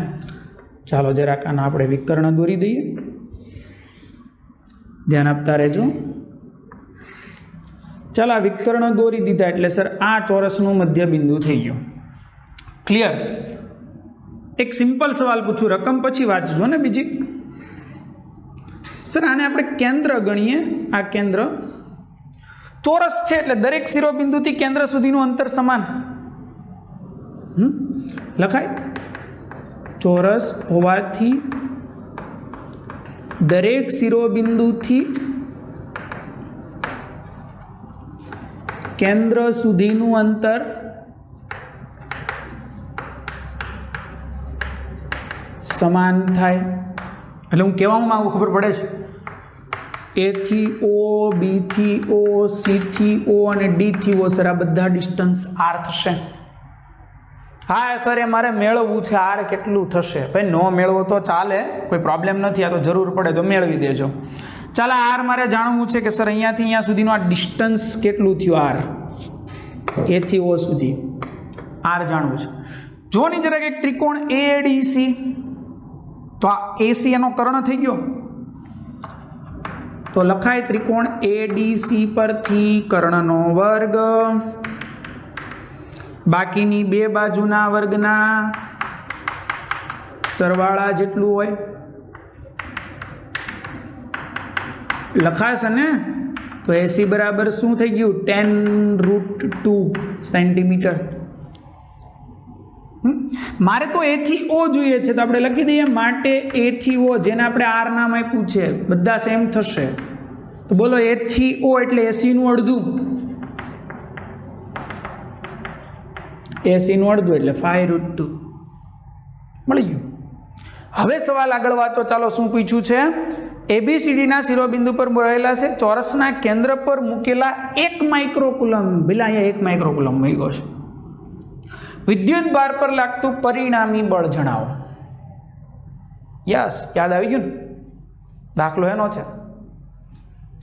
ચાલો જરાક આના આપણે વિકર્ણ દોરી દઈએ, ધ્યાન આપતા રહેજો. ચાલો આ વિકર્ણ દોરી દીધા એટલે સર આ ચોરસનું મધ્ય બિંદુ થઈ ગયું. ક્લિયર? એક સિમ્પલ સવાલ પૂછું, રકમ પછી વાંચજો ને બીજી. સર આને આપણે કેન્દ્ર ગણીએ. આ કેન્દ્ર ચોરસ છે એટલે દરેક શિરોબિંદુથી કેન્દ્ર સુધીનું અંતર સમાન લખાય. ચોરસ હોવાથી દરેક શિરોબિંદુથી કેન્દ્ર સુધીનું અંતર સમાન થાય. એટલે હું કહેવામાં માંગુ, ખબર પડે છે? A થી O, B થી O, C થી O અને D થી O. સર આ બધા ડિસ્ટન્સ R થશે. હા સર એ મારે મેળવવું છે, R કેટલું થશે? ભાઈ નો મેળવો તો ચાલે, કોઈ પ્રોબ્લેમ નથી, આ તો જરૂર પડે તો મેળવી દેજો. ચાલો R મારે જાણવું છે કે સર અહીંયાથી અહીંયા સુધીનું આ ડિસ્ટન્સ કેટલું થયું? R A થી O સુધી R જાણવું છે. જો ની જરાક એક ત્રિકોણ ADC, તો આ AC એનો કર્ણ થઈ ગયો, તો લખાય ત્રિકોણ ADC પરથી કર્ણનો વર્ગ બાકીની બે બાજુના વર્ગના સરવાળા જેટલું હોય લખાશે ને. તો AC બરાબર શું થઈ ગયું? 10√2 સેન્ટીમીટર. મારે તો A થી O જોઈએ છે, તો આપણે લખી દઈએ માટે A થી O, જેને આપણે R નામ આપ્યું છે, બધા સેમ થશે. તો બોલો A થી O એટલે AC નું અડધું, AC નું અડધું એટલે 5√2 મળી ગયું. હવે સવાલ આગળ વાંચો. ચાલો શું પૂછ્યું છે? ABCD ના શિરોબિંદુ પર રહેલા છે ચોરસના કેન્દ્ર પર મૂકેલા 1 માઇક્રોકુલમ, પેલા અહીંયા 1 માઇક્રોકુલમ મૂક્યો છે, વિદ્યુત ભાર પર લાગતું પરિણામી બળ જણાવો. યસ, યાદ આવી ગયું ને? દાખલો એનો છે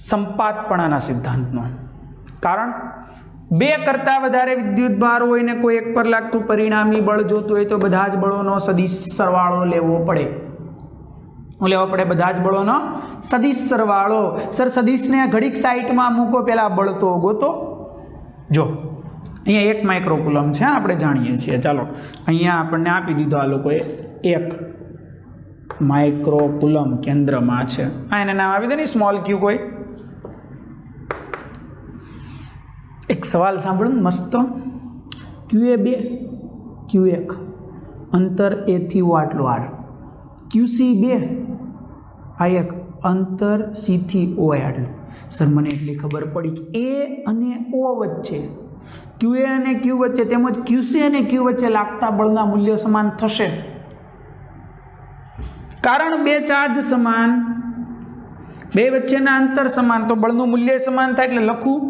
સંપાતપણાના સિદ્ધાંતનો. કારણ 2 કરતાં વધારે વિદ્યુત ભાર હોય ને કોઈ એક પર લાગતું પરિણામી બળ જોતું હોય તો બધા જ બળોનો સદિશ સરવાળો લેવો પડે. શું લેવો પડે? બધા જ બળોનો સદિશ સરવાળો. સર સદિશને ઘડીક સાઈડમાં મૂકો, પેલા બળ તો ગોતો. જો અહીંયા 1 માઇક્રોકુલમ છે, આપણે જાણીએ છીએ. ચાલો અહીંયા આપણને આપી દીધો આ લોકોએ 1 માઇક્રોકુલમ કેન્દ્રમાં છે. એને નામ આપી દે ને સ્મોલ ક્યુ. કોઈ એક સવાલ સાંભળો મસ્ત. QA 2 Q1 અંતર A થી O આટલું R. QC 2 આ 1 અંતર C થી O આટલું. સર મને એટલી ખબર પડી કે A અને O વચ્ચે, QA અને Q વચ્ચે તેમજ QC અને Q વચ્ચે લાગતા બળના મૂલ્ય સમાન થશે, કારણ બે ચાર્જ સમાન, બે વચ્ચેના અંતર સમાન, તો બળનું મૂલ્ય સમાન થાય. એટલે લખું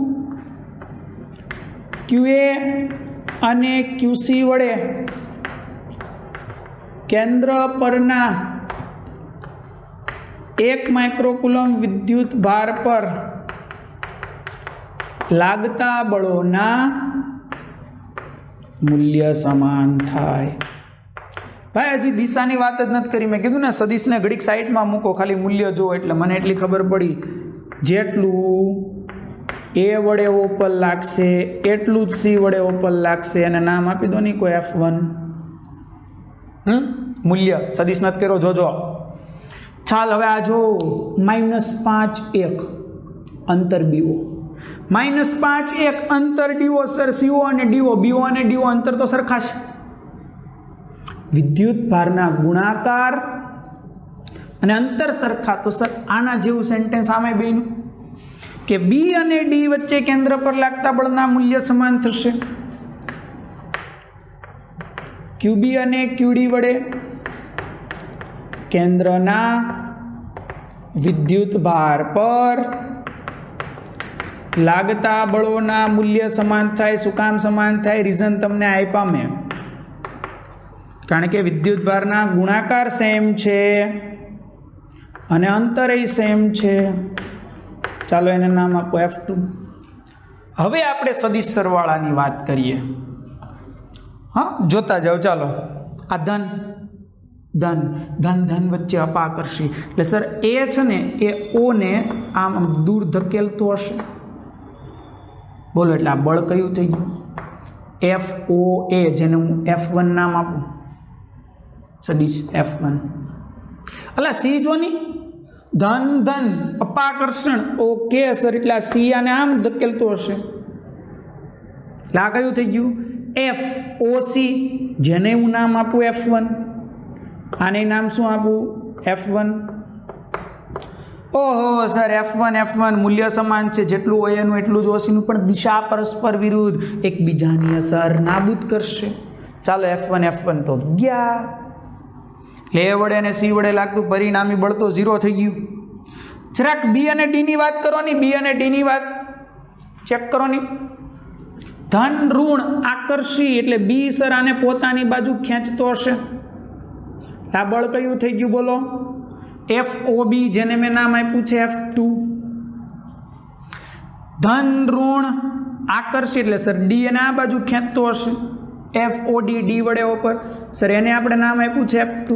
QA અને QC વડે કેન્દ્ર પરના 1 માઇક્રોકુલમ વિદ્યુત ભાર પર લાગતા બળોના મૂલ્ય સમાન થાય. ભાઈ હજી દિશાની વાત જ નથી કરી. મેં કીધું ને સદિશને ઘડીક સાઈડમાં મૂકો, ખાલી મૂલ્ય જો, એટલે મને એટલી ખબર પડી જેટલું A વડે O પર લાગશે એટલું જ C વડે O પર લાગશે. અને નામ આપી દો નહીં કોઈ F1. મૂલ્ય સદિશ નથી કર્યો, જોજો. ચાલ હવે આ જો -5 1 અંતર BO, -5 1 અંતર DO. સર CO અને DO, BO અને DO અંતર તો સરખા છે. વિદ્યુત ભારના ગુણાકાર અને અંતર સરખા, તો સર આના જેવું સેન્ટેન્સ આમે બેનું કે B અને D વચ્ચે કેન્દ્ર પર લાગતા બળના મૂલ્ય સમાન થશે. QB અને QD વડે કેન્દ્રના વિદ્યુત ભાર પર લાગતા બળોના મૂલ્ય સમાન થાય. શું કામ સમાન થાય? રીઝન તમને આપ્યા મેં. કારણ કે વિદ્યુત ભારના ગુણાકાર સેમ છે અને અંતરે સેમ છે. ચાલો એને નામ આપો F2. હવે આપણે સદિશ સરવાળાની વાત કરીએ. હા, જોતા જાઓ. ચાલો આ ધન ધન ધન ધન વચ્ચે અપાકર્ષી, એટલે સર એ છે ને એ O ને આમ દૂર ધકેલતો હશે. બોલો એટલે આ બળ કયું થઈ ગયું? FOA, જેને હું F1 નામ આપું, સદિશ F1. અલા સી જો ની ધન ધન અપાકર્ષણ. ઓકે સર, એટલે આ સી આને આમ ધકેલતો હશે. એટલે આ કયું થઈ ગયું? FOC, જેને હું નામ આપું F1. આને નામ શું આપું? F1. ઓહો સર, F1 મૂલ્ય સમાન છે, જેટલું હોય એનું એટલું જ ઓસીનું, પણ દિશા પરસ્પર વિરુદ્ધ, એકબીજાની અસર નાબૂદ કરશે. ચાલો F1 તો ગયા. લે વડે અને સી વડે લાગતું પરિણામી બળ તો 0 થઈ ગયું. જરાક બી અને ડી ની વાત કરો ની, બી અને ડી ની વાત ચેક કરો ની. ધન ઋણ આકર્ષી, એટલે બી સર આને પોતાની બાજુ ખેંચતો હશે. આ બળ કયું થઈ ગયું બોલો? FOB, જેને મેં નામ આપ્યું છે F2. ધન ઋણ આકર્ષી એટલે સર ડી એને આ બાજુ ખેંચતો હશે. FOD, ડી વડે ઉપર, સર એને આપણે નામ આપ્યું છે F2.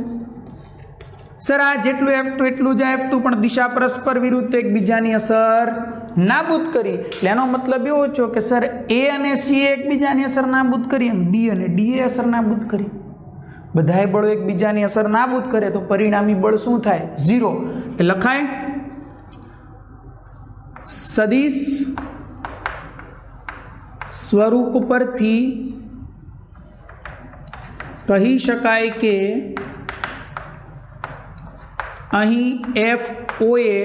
સર આ જેટલું F2 એટલું જ F2, પણ દિશા પરસ્પર વિરુદ્ધ, એકબીજાની અસર નાબૂદ કરી. એટલે એનો મતલબ એવો છે કે સર A અને C એકબીજાની અસર નાબૂદ કરી, એમ B અને D એ અસર નાબૂદ કરી. બધાએ બળો એકબીજાની અસર નાબૂદ કરે તો પરિણામી બળ શું થાય? 0. એ લખાય સદિશ સ્વરૂપ પરથી કહી શકાય કે અહીં FOA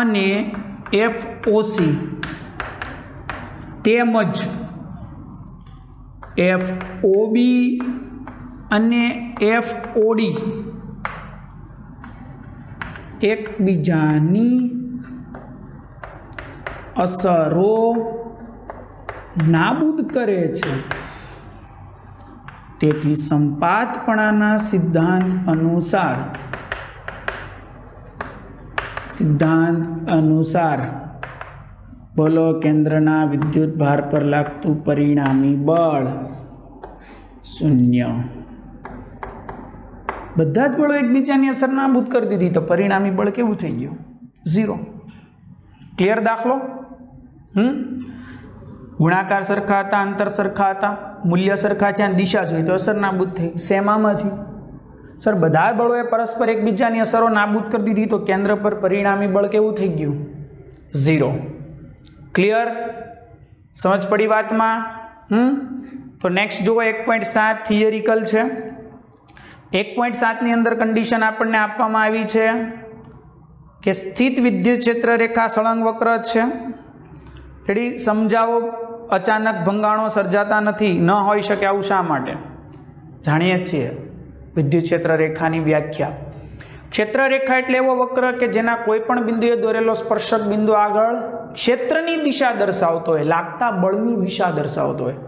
અને FOC તેમજ FOB અને FOD એકબીજાની અસરો નાબૂદ કરે છે. તેથી સંપાતપણાના સિદ્ધાંત અનુસાર બોલો કેન્દ્રના વિદ્યુત ભાર પર લાગતું પરિણામી બળ 0. બધા જ બળો એકબીજાની અસર નાબૂદ કરી દીધી તો પરિણામી બળ કેવું થઈ ગયું? 0. ક્લિયર દાખલો? ગુણાકાર સરખા હતા, અંતર સરખા હતા, મૂલ્ય સરખા થયા, દિશા જોઈ તો અસર નાબૂદ થઈ. શેમાંથી? સર બધા બળોએ પરસ્પર એકબીજાની અસરો નાબૂદ કરી દીધી તો કેન્દ્ર પર પરિણામી બળ કેવું થઈ ગયું? 0. ક્લિયર? સમજ પડી વાતમાં? તો નેક્સ્ટ જુઓ 1.7 થિયરિકલ છે. 1.7 ની અંદર કન્ડિશન આપણને આપવામાં આવી છે કે સ્થિત વિદ્યુત ક્ષેત્ર રેખા સળંગ વક્ર છે. રેડી? સમજાવો. અચાનક ભંગાણો સર્જાતા નથી, ન હોઈ શકે આવું શા માટે? જાણીએ છીએ વિદ્યુત ક્ષેત્ર રેખાની વ્યાખ્યા. ક્ષેત્ર રેખા એટલે એવો વક્ર કે જેના કોઈ પણ બિંદુએ દોરેલો સ્પર્શક બિંદુ આગળ ક્ષેત્રની દિશા દર્શાવતો હોય, લાગતા બળની દિશા દર્શાવતો હોય.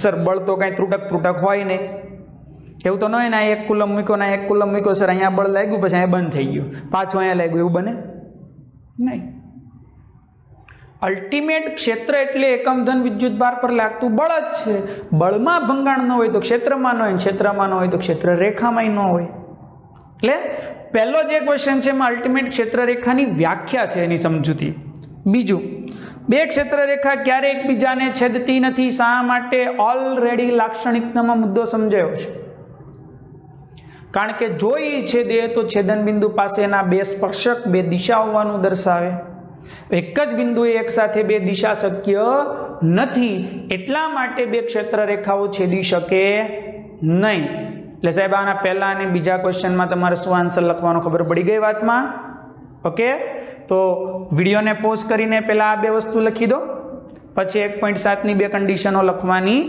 સર બળ તો કાંઈ ત્રુટક હોય નહીં, એવું તો ન હોય ને આ 1 કુલમ મૂક્યો ને 1 કુલમ મૂક્યો, સર અહીંયા બળ લાગ્યું પછી અહીંયા બંધ થઈ ગયું, પાછું અહીંયા લાગ્યું, એવું બને નહીં. અલ્ટિમેટ ક્ષેત્ર એટલે એકમ ધન વિદ્યુત ભાર પર લાગતું બળ જ છે. બળમાં ભંગાણ ન હોય તો ક્ષેત્રમાં ન હોય, ક્ષેત્રમાં ન હોય તો ક્ષેત્ર રેખામાં ન હોય. એટલે પહેલો જે ક્વેશ્ચન છે એમાં અલ્ટિમેટ ક્ષેત્ર રેખાની વ્યાખ્યા છે, એની સમજૂતી. બીજું, બે ક્ષેત્ર રેખા ક્યારે એકબીજાને છેદતી નથી, શા માટે? ઓલરેડી લાક્ષણિકતામાં મુદ્દો સમજાયો છે. કારણ કે જો એ છેદે તો છેદન બિંદુ પાસેના બે સ્પર્શક બે દિશા હોવાનું દર્શાવે. એક જ બિંદુએ એક સાથે બે દિશા શક્ય નથી, એટલા માટે બે ક્ષેત્ર રેખાઓ છેદી શકે નહીં. એટલે સાહેબ આના પહેલા અને બીજા ક્વેશ્ચનમાં તમારે શું આન્સર લખવાનો ખબર પડી ગઈ વાતમાં? ઓકે, તો વિડીયોને પોઝ કરીને પહેલા આ બે વસ્તુ લખી દો, પછી 1.7 ની બે કન્ડિશનો લખવાની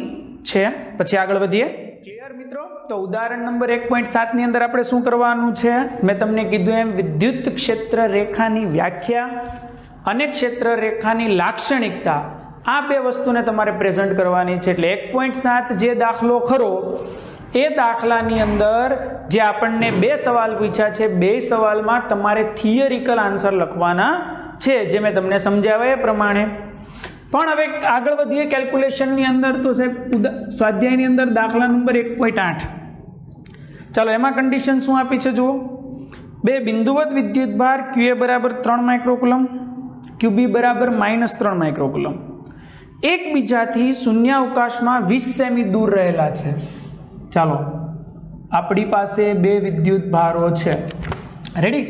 છે, પછી આગળ વધીએ. ક્લિયર મિત્રો? તો ઉદાહરણ નંબર 1.7 ની અંદર આપણે શું કરવાનું છે? મેં તમને કીધું એમ વિદ્યુત ક્ષેત્ર રેખાની વ્યાખ્યા અને ક્ષેત્ર રેખાની લાક્ષણિકતા, આ બે વસ્તુને તમારે પ્રેઝન્ટ કરવાની છે. એટલે 1.7 જે દાખલો ખરો એ દાખલાની અંદર જે આપણને બે સવાલ પૂછ્યા છે, બે સવાલમાં તમારે થિયરિકલ આન્સર લખવાના છે, જે મેં તમને સમજાવ્યા એ પ્રમાણે. પણ હવે આગળ વધીએ કેલ્ક્યુલેશનની અંદર. તો સાહેબ સ્વાધ્યાયની અંદર દાખલા નંબર 1.8, ચાલો એમાં કન્ડિશન શું આપી છે જુઓ. બે બિંદુવત વિદ્યુત ભાર QA બરાબર 3 માઇક્રોકુલમ, QB બરાબર -3 માઇક્રોકુલમ એકબીજાથી શૂન્યાવકાશમાં 20 સેમી દૂર રહેલા છે. ચાલો આપણી પાસે બે વિદ્યુત ભારો છે, રેડી?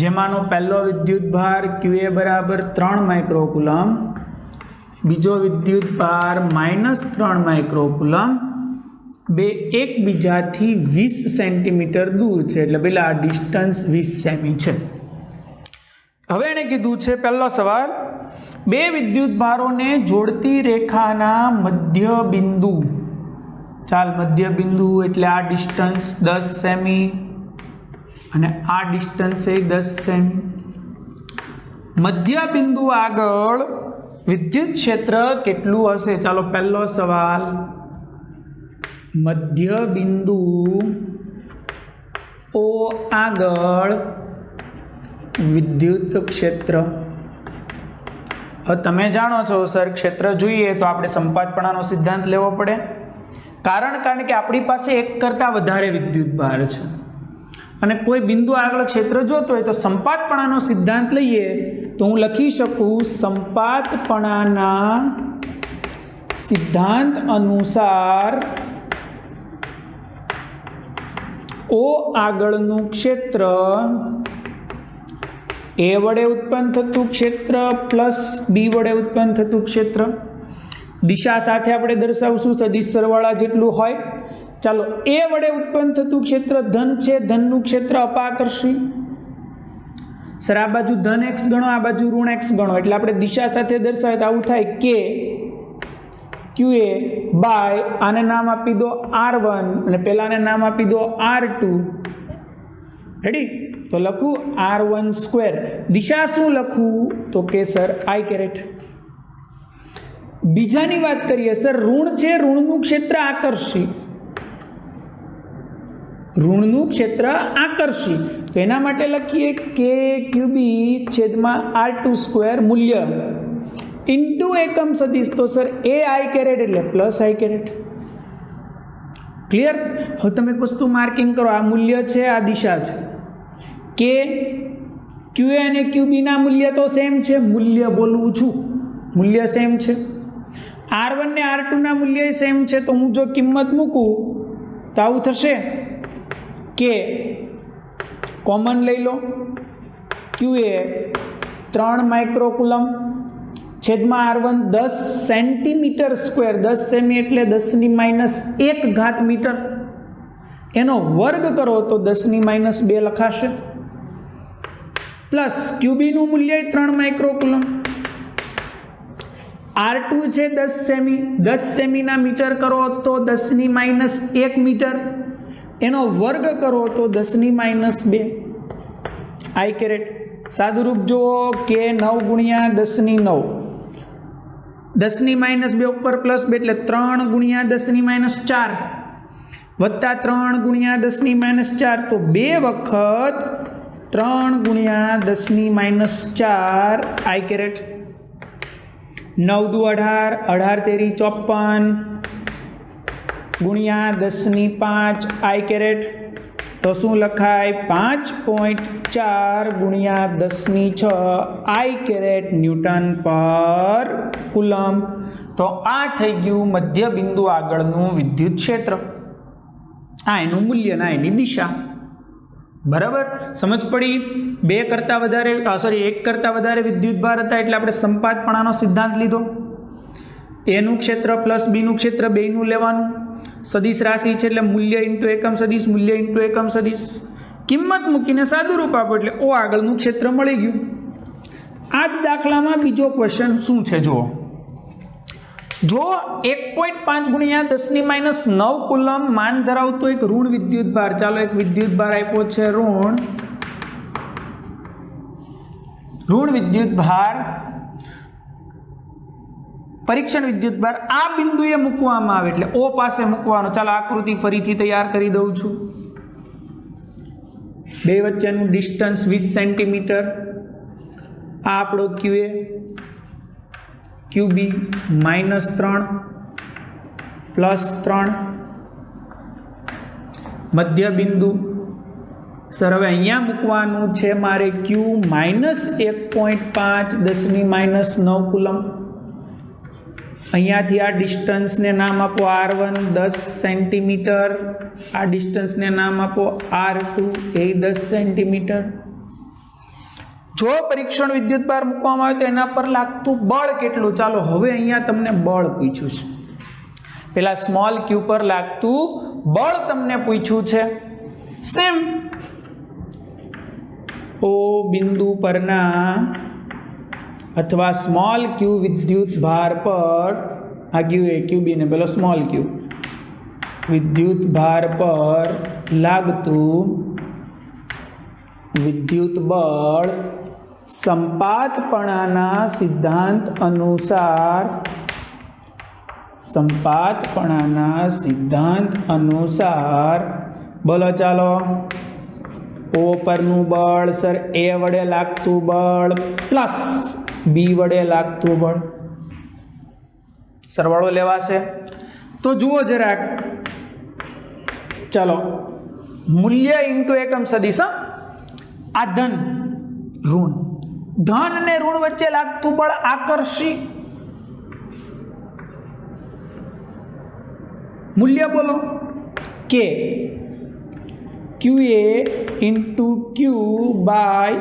જેમાંનો પહેલો વિદ્યુત ભાર QA બરાબર 3 માઇક્રોકુલમ, બીજો વિદ્યુત ભાર -3 માઇક્રોકુલમ, બે એકબીજાથી 20 સેન્ટીમીટર દૂર છે. એટલે પેલા આ ડિસ્ટન્સ 20 સેમી છે. હવે એને કીધું છે પહેલો સવાલ, બે વિદ્યુત ભારોને જોડતી રેખાના મધ્ય બિંદુ. ચાલ મધ્ય બિંદુ એટલે આ ડિસ્ટન્સ 10 સેમી અને આ ડિસ્ટન્સ એ 10 સેમી. મધ્ય બિંદુ આગળ વિદ્યુત ક્ષેત્ર કેટલું હશે? ચાલો પહેલો સવાલ, મધ્ય બિંદુ O આગળ વિદ્યુત ક્ષેત્ર. હવે તમે જાણો છો સર ક્ષેત્ર જોઈએ તો આપણે સંપાતપણાનો સિદ્ધાંત લેવો પડે. કારણ કે આપણી પાસે એક કરતાં વધારે વિદ્યુત ભાર છે અને કોઈ બિંદુ આગળ ક્ષેત્ર જોતો હોય તો સંપાતપણાનો સિદ્ધાંત લઈએ તો હું લખી શકું સંપાતપણાના સિદ્ધાંત અનુસાર O આગળનું ક્ષેત્ર A વડે ઉત્પન્ન થતું ક્ષેત્ર પ્લસ B વડે ઉત્પન્ન થતું ક્ષેત્ર. દિશા સાથે આપણે દર્શાવશું સદિશ સરવાળા જેટલું હોય. ચાલો A વડે ઉત્પન્ન થતું ક્ષેત્ર ધન છે, ધનનું ક્ષેત્ર અપાકર્ષી. સર આ બાજુ ધન x ગણો, આ બાજુ ઋણ x ગણો, એટલે આપણે દિશા સાથે દર્શાવીએ તો આવું થાય કે QA બાય આને નામ આપી દો R1 અને પેલાને નામ આપી દો R2. રેડી? તો લખું R1 સ્ક્વેર. દિશા શું લખું? તો કે સર I કેરેટ. બીજાની વાત કરીએ સર, ઋણ છે, ઋણનું ક્ષેત્ર આકર્ષી. ઋણનું ક્ષેત્ર આકર્ષી તો એના માટે લખીએ કે QB છેદમાં R2 સ્ક્વેર મૂલ્ય ઇન્ટુ એકમ સદિશ. તો સર એ I કેરેટ એટલે પ્લસ I કેરેટ. ક્લિયર? હવે તમે એક વસ્તુ માર્કિંગ કરો, આ મૂલ્ય છે, આ દિશા છે. કે QA અને QB ના મૂલ્ય તો સેમ છે, મૂલ્ય બોલવું છું, મૂલ્ય સેમ છે. R1 ને R2 ના મૂલ્ય સેમ છે, તો હું જો કિંમત મૂકું તો આવું થશે કે કોમન લઈ લો, Q એ 3 માઇક્રોકુલમ છેદમાં R1 10 સેન્ટીમીટર સ્ક્વેર, 10 સેમી એટલે 10⁻1 મીટર, એનો વર્ગ કરો તો 10⁻2 લખાશે, પ્લસ ક્યુબીનું મૂલ્ય 3 માઇક્રોકુલમ, R2 છે 10 સેમી, 10 સેમીના મીટર કરો તો 10⁻1 મીટર, એનો વર્ગ કરો તો 10⁻2 આઈ કેરેટ. સાદુરૂપ જુઓ કે 9 ગુણ્યા 10⁹, 10⁻2 ઉપર પ્લસ 2 એટલે 3 ગુણ્યા 10⁻4 વત્તા 3 ગુણ્યા 10⁻4, તો 2 વખત 3 ગુણ્યા 10⁻4 આઈ કેરેટ. 9 દુ 18, 18 તેરી 54 ગુણ્યા 10⁵ આઈ કેરેટ, તો શું લખાય 5.4 ગુણ્યા 10⁶ આઈ કેરેટ ન્યૂટન પર કુલમ. તો આ થઈ ગયું મધ્ય બિંદુ આગળનું વિદ્યુત ક્ષેત્ર, આ એનું મૂલ્ય, ના એની દિશા. બરાબર, સમજ પડી? 1 કરતાં વધારે વિદ્યુત ભાર હતા એટલે આપણે સંપાતપણાનો સિદ્ધાંત લીધો. એનું ક્ષેત્ર પ્લસ બીનું ક્ષેત્ર બેયનું લેવાનું, સદિશ રાશિ છે એટલે મૂલ્ય ઇન્ટુ એકમ સદિશ, મૂલ્ય ઇન્ટુ એકમ સદિશ, કિંમત મૂકીને સાદું રૂપ આપો એટલે ઓ આગળનું ક્ષેત્ર મળી ગયું. આ જ દાખલામાં બીજો ક્વેશ્ચન શું છે જુઓ. જો 1.5 ગુણ્યા 10⁻9 કુલમ માન ધરાવતો એક ઋણ વિદ્યુત ભાર, ચાલો એક વિદ્યુત ભાર આપ્યો છે ઋણ વિદ્યુત ભાર, પરીક્ષણ વિદ્યુત ભાર આ બિંદુએ મૂકવામાં આવે એટલે O પાસે મૂકવાનો. ચાલો આકૃતિ ફરીથી તૈયાર કરી દઉં છું. બે વચ્ચેનું ડિસ્ટન્સ 20 સેન્ટીમીટર, આ આપણો QA, QB -3 +3, મધ્ય બિંદુ. સર હવે અહીંયા મૂકવાનું છે મારે Q -1.5 10⁻9 કુલમ. અહીંયાથી આ ડિસ્ટન્સને નામ આપો R1 10 સેન્ટીમીટર, આ ડિસ્ટન્સને નામ આપો R2 એ 10 સેન્ટીમીટર. જો પરીક્ષણ વિદ્યુત ભાર મૂકવામાં આવે તો એના પર લાગતું બળ કેટલું? ચાલો હવે અહીંયા તમને બળ પૂછ્યું છે, પેલા સ્મોલ Q પર લાગતું બળ તમને પૂછ્યું છે. સેમ O બિંદુ પરના અથવા સ્મોલ Q વિદ્યુત ભાર પર, આ QB ને પેલો સ્મોલ Q વિદ્યુત ભાર પર લાગતું વિદ્યુત બળ સંપાતપણાના સિદ્ધાંત અનુસાર બોલો. ચાલો O પરનું બળ સર A વડે લાગતું બળ પ્લસ B વડે લાગતું બળ, સરવાળો લેવાશે. તો જુઓ જરાક, ચાલો મૂલ્ય ઇન્ટુ એકમ સદિશ, આ ધન ઋણ, ધન અને ઋણ વચ્ચે લાગતું બળ આકર્ષી, મૂલ્ય બોલો કે QA into Q by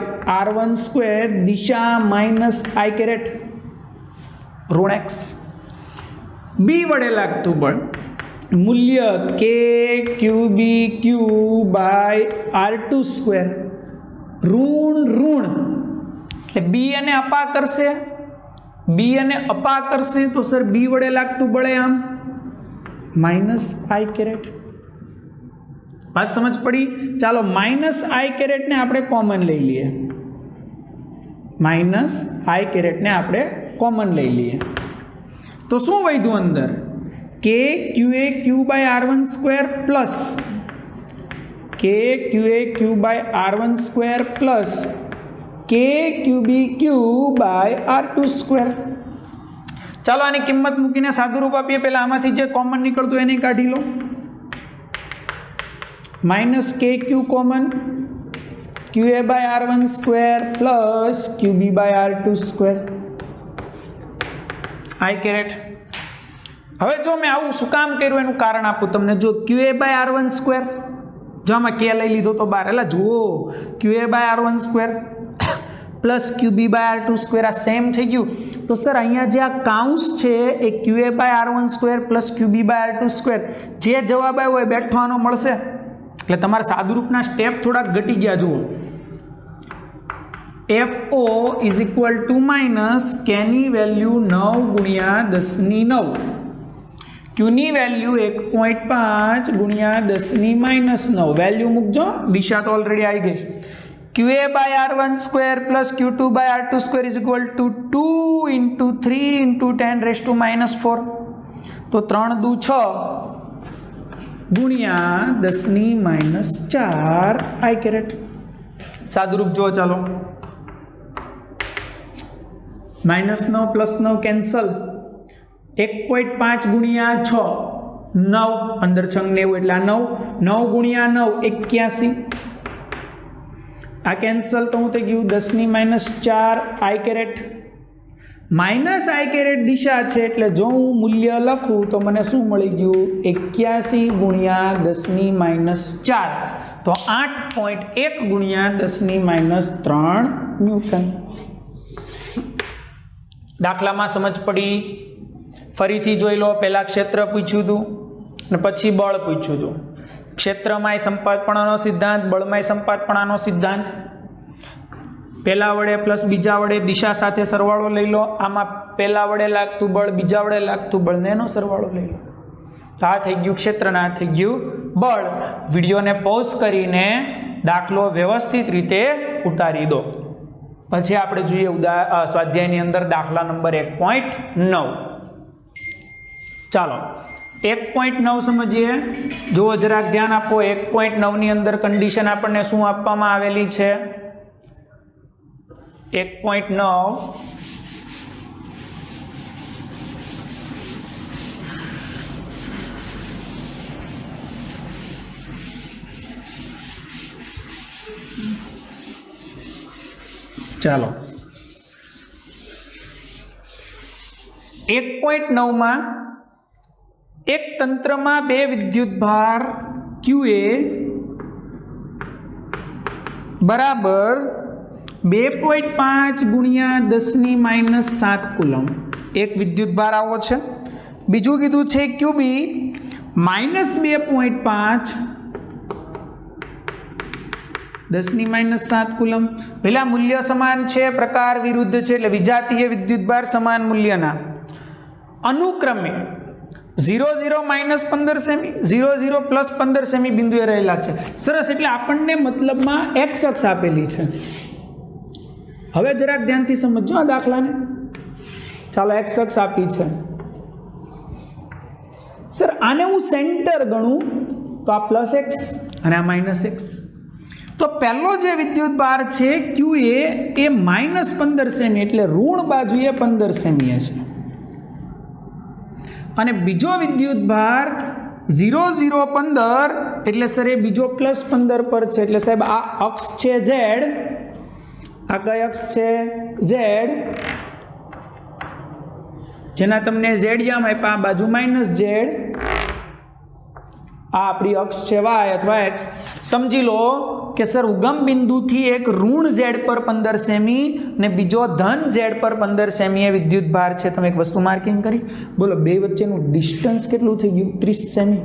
R1 square, દિશા -I કેરેટ ઋણ X. B વડે લાગતું બળ મૂલ્ય કે QB Q by R2 square, ઋણ એટલે B અને અપા કરશે, તો સર B વડે લાગતું બળે આમ -I કેરેટ. વાત સમજ પડી? ચાલો -I કેરેટને આપણે કોમન લઈ લઈએ, તો શું વધ્યું અંદર? કે QA Q by R1 square plus કે QB Q by R2 square. ચાલો આની કિંમત મૂકીને સાદું રૂપ આપીએ. પહેલાં આમાંથી જે કોમન નીકળતું એને કાઢી લો. -KQ common, QA by R1 square plus QB by R2 square I caret. હવે જો મેં આવું શું કામ કર્યું એનું કારણ આપું તમને. જો QA/R1², જો આમાં કે લઈ લીધો તો બાર, એટલે જુઓ QA/R1² પ્લસ QB/R2² આ સેમ થઈ ગયું. તો સર અહીંયા જે આ કાઉન્સ છે એ QA/R1² પ્લસ QB/R2², જે જવાબ આવ્યો એ બેઠો આનો મળશે. એટલે તમારા સાદુરૂપના સ્ટેપ થોડાક ઘટી ગયા. જુઓ FO is equal to minus કેની વેલ્યુ 9 ગુણ્યા 10⁹, ક્યુની વેલ્યુ 1.5 ગુણ્યા 10⁻⁹. વેલ્યુ મૂકજો, દિશા તો ઓલરેડી આવી ગઈ છે. QA/R1² plus Q2/R2² is equal to 2 × 3 × 10⁻⁴. તો 3 દુ 6 ગુણ્યા 10⁻⁴ આઈ કેરેટ. સાદુરૂપ જો ચાલો, -9 + 9 કેન્સલ. 1.5 ગુણ્યા 6 9, 15 6 90 એટલે આ 9, 9 ગુણ્યા 9 81. આ કેન્સલ તો હું થઈ ગયું 10⁻⁴ આઈ કેરેટ. માઇનસ આઈ કેરેટ દિશા છે એટલે જો હું મૂલ્ય લખું તો મને શું મળી ગયું? 81 ગુણ્યા 10⁻⁴, તો 8.1 ગુણ્યા 10⁻³ ન્યૂટન. દાખલામાં સમજ પડી? ફરીથી જોઈ લો. પહેલાં ક્ષેત્ર પૂછ્યું હતું અને પછી બળ પૂછ્યું હતું. ક્ષેત્રમાંય સંપાતપણાનો સિદ્ધાંત, બળમાંય સંપાતપણાનો સિદ્ધાંત. પહેલા વડે પ્લસ બીજા વડે દિશા સાથે સરવાળો લઈ લો. આમાં પહેલા વડે લાગતું બળ, બીજા વડે લાગતું બળને એનો સરવાળો લઈ લો. તો આ થઈ ગયું ક્ષેત્ર ને આ થઈ ગયું બળ. વિડીયોને પોઝ કરીને દાખલો વ્યવસ્થિત રીતે ઉતારી દો. પછી આપણે જોઈએ સ્વાધ્યાયની અંદર દાખલા નંબર 1.9. ચાલો 1.9 સમજીએ. જુઓ જરાક ધ્યાન આપો. 1.9 ની અંદર કન્ડિશન આપણને શું આપવામાં આવેલી છે? 1.9 ચાલો 1.9 માં એક તંત્રમાં બે વિદ્યુતભાર QA બરાબર 2.5 ગુણ્યા 10⁻⁷ કુલમ એક વિદ્યુતભાર આવો છે. બીજું કીધું છે QB -2.5 10⁻⁷ કુલમ. પહેલા મૂલ્ય સમાન છે, પ્રકાર વિરુદ્ધ છે, એટલે વિજાતીય વિદ્યુતભાર સમાન મૂલ્યના અનુક્રમે 0 0 -15 સેમી, 0 0 +15 સેમી બિંદુએ રહેલા છે. સરસ. એટલે આપણને મતલબમાં x અક્ષ આપેલી છે. હવે જરાક ધ્યાનથી સમજો આ દાખલાને. ચાલો x અક્ષ આપી છે. સર આને હું સેન્ટર ગણું તો આ +x અને આ -x. તો પહેલો જે વિદ્યુતભાર છે QA એ -15 સેમી એટલે ઋણ બાજુએ 15 સેમી છે. અને બીજો વિદ્યુતભાર 0 0 15 એટલે સર એ બીજો +15 પર છે. એટલે સાહેબ આ અક્ષ છે Z, આ કઈ અક્ષ છે? Z, જેના તમને Z યામ આપ્યા, આ બાજુ -Z, આ આપણી અક્ષ છે y અથવા x. સમજી લો કે સર ઉગમ બિંદુથી એક ઋણ Z પર 15 સેમી ને બીજો ધન Z પર 15 સેમી એ વિદ્યુતભાર છે. તમે એક વસ્તુ માર્કિંગ કરી. બોલો બે વચ્ચેનું ડિસ્ટન્સ કેટલું થઈ ગયું? 30 સેમી.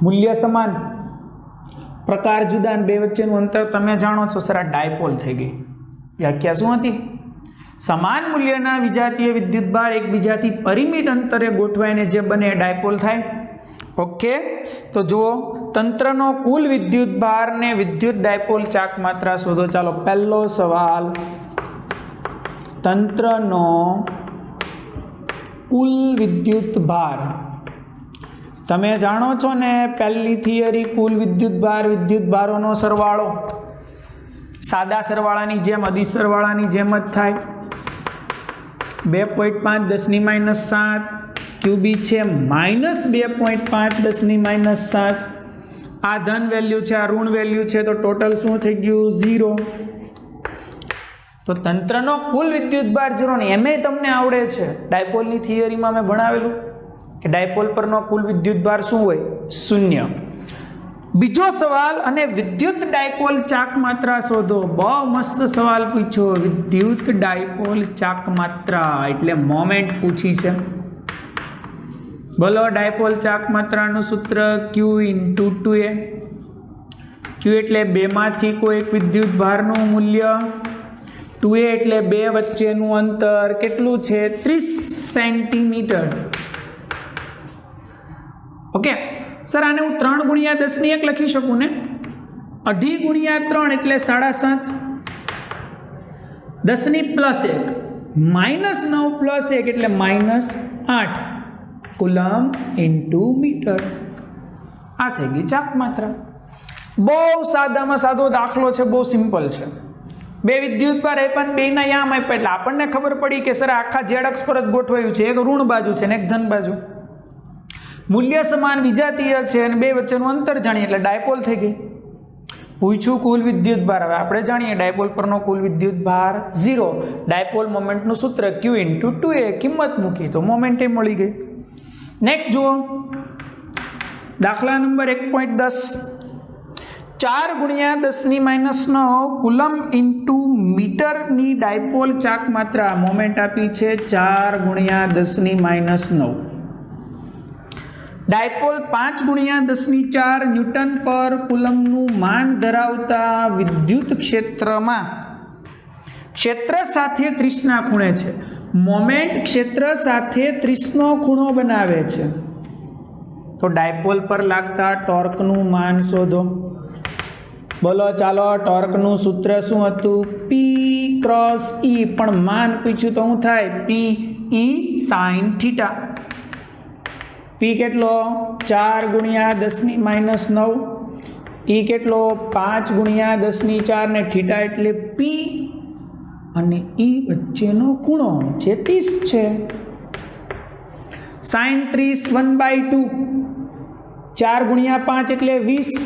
મૂલ્ય સમાન, પ્રકાર જુદા, બે વચ્ચેનું અંતર તમે જાણો છો. સર આ ડાયપોલ થઈ ગઈ. વ્યાખ્યા શું હતી? સમાન મૂલ્યના વિજાતીય વિદ્યુતભાર એકબીજાથી પરિમિત અંતરે ગોઠવાઈને જે બને એ ડાયપોલ થાય. ઓકે. તો જુઓ તંત્રનો કુલ વિદ્યુતભાર ને વિદ્યુત ડાયપોલ ચાક માત્રા શોધો. ચાલો પહેલો સવાલ, તંત્રનો કુલ વિદ્યુતભાર. તમે જાણો છો ને પહેલી થિયરી, કુલ વિદ્યુતભારોનો સરવાળો સાદા સરવાળાની જેમ અદિશ સરવાળાની જેમ જ થાય. 2.5 10⁻⁷, QB છે -2.5 10⁻⁷. આ ધન વેલ્યુ છે, આ ઋણ વેલ્યુ છે, તો ટોટલ શું થઈ ગયું? 0. તો તંત્રનો કુલ વિદ્યુતભાર 0 ને એમે તમને આવડે છે, ડાયપોલની થિયરીમાં મેં ભણાવેલું કે ડાયપોલ પરનો કુલ વિદ્યુતભાર શું હોય? 0. બીજો સવાલ, અને વિદ્યુત ડાયપોલ ચાક માત્રા શોધો. બહુ મસ્ત સવાલ પૂછ્યો. વિદ્યુત ડાયપોલ ચાક માત્રા એટલે મોમેન્ટ પૂછી છે. બોલો, ડાયપોલ ચાક માત્રાનું સૂત્ર Q × 2A. Q એટલે બેમાંથી કોઈ એક વિદ્યુતભારનું મૂલ્ય, 2A એટલે બે વચ્ચેનું અંતર કેટલું છે? 30 સેન્ટીમીટર. ઓકે સર, આને હું 3 × 10⁻1 લખી શકું ને? 2.5 × 3 એટલે 7.5. 10⁻+1 -9+1 એટલે -8 કુલમ × મીટર. આ થઈ ગઈ ચાક માત્રા. બહુ સાદામાં સાદો દાખલો છે, બહુ સિમ્પલ છે. બે વિદ્યુતભાર આપ્યા, બેના યામ આપ્યા એટલે આપણને ખબર પડી કે સર આખા ઝેડ અક્ષ પર જ ગોઠવાયું છે. એક ઋણ બાજુ છે ને એક ધન બાજુ. મૂલ્ય સમાન વિજાતીય છે અને બે વચ્ચેનું અંતર જાણીએ એટલે ડાયપોલ થઈ ગઈ. પૂછ્યું કુલ વિદ્યુતભાર. હવે આપણે જાણીએ ડાયપોલ પરનો કુલ વિદ્યુતભાર 0. ડાયપોલ મોમેન્ટનું સૂત્ર Q × 2A. કિંમત મૂકી તો મોમેન્ટે મળી ગઈ. નેક્સ્ટ જુઓ, દાખલા નંબર 1.10. 4 × 10⁻9 કુલમ × મીટરની ડાયપોલ ચાક માત્રા. મોમેન્ટ આપી છે 4 × 10⁻9. ડાયપોલ 5 × 10⁴ ન્યૂટન પર કુલમનું માન ધરાવતા વિદ્યુત ક્ષેત્રમાં ક્ષેત્ર સાથે 30 ખૂણે છે. મોમેન્ટ ક્ષેત્ર સાથે 30 ખૂણો બનાવે છે. તો ડાયપોલ પર લાગતા ટોર્કનું માન શોધો. બોલો ચાલો, ટોર્કનું સૂત્ર શું હતું? P × E. પણ માન પૂછ્યું તો શું થાય? P E sin θ. P કેટલો? 4 × 10⁻9. E કેટલો? 5 × 10⁴ ને θ એટલે P અને E વચ્ચેનો ખૂણો જે 30 છે. sin 30 1/2. 4 × 5 એટલે 20.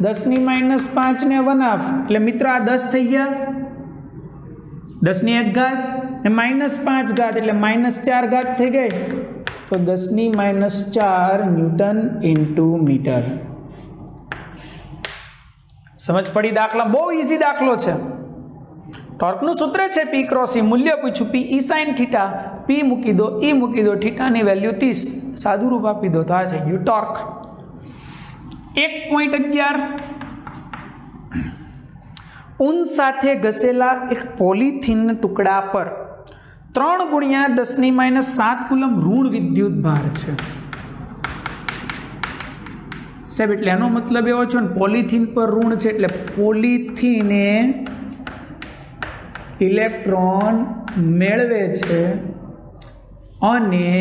10⁻5 ને 1/2 એટલે મિત્રો આ 10 થઈ ગયા. 10⁻1 ને -5 એટલે -4 થઈ ગઈ. તો 10⁻4 ન્યૂટન × મીટર. સમજ પડી? દાખલા બહુ ઈઝી દાખલો છે. ટોર્કનું સૂત્ર છે P × E. મૂલ્ય પૂછ્યું P E sin θ. P મૂકી દો, E મૂકી દો, θ ની વેલ્યુ 30. સાદું રૂપ આપી દો તો આ થઈ ગયું ટોર્ક. 1.11. ઊન સાથે ઘસેલા એક પોલિથીન ટુકડા પર 3 × 10⁻7 કુલમ ઋણ વિદ્યુત ભાર છે. સાહેબ એટલે એનો મતલબ એવો છે ને, પોલિથીન પર ઋણ છે એટલે પોલિથીને ઇલેક્ટ્રોન મેળવે છે અને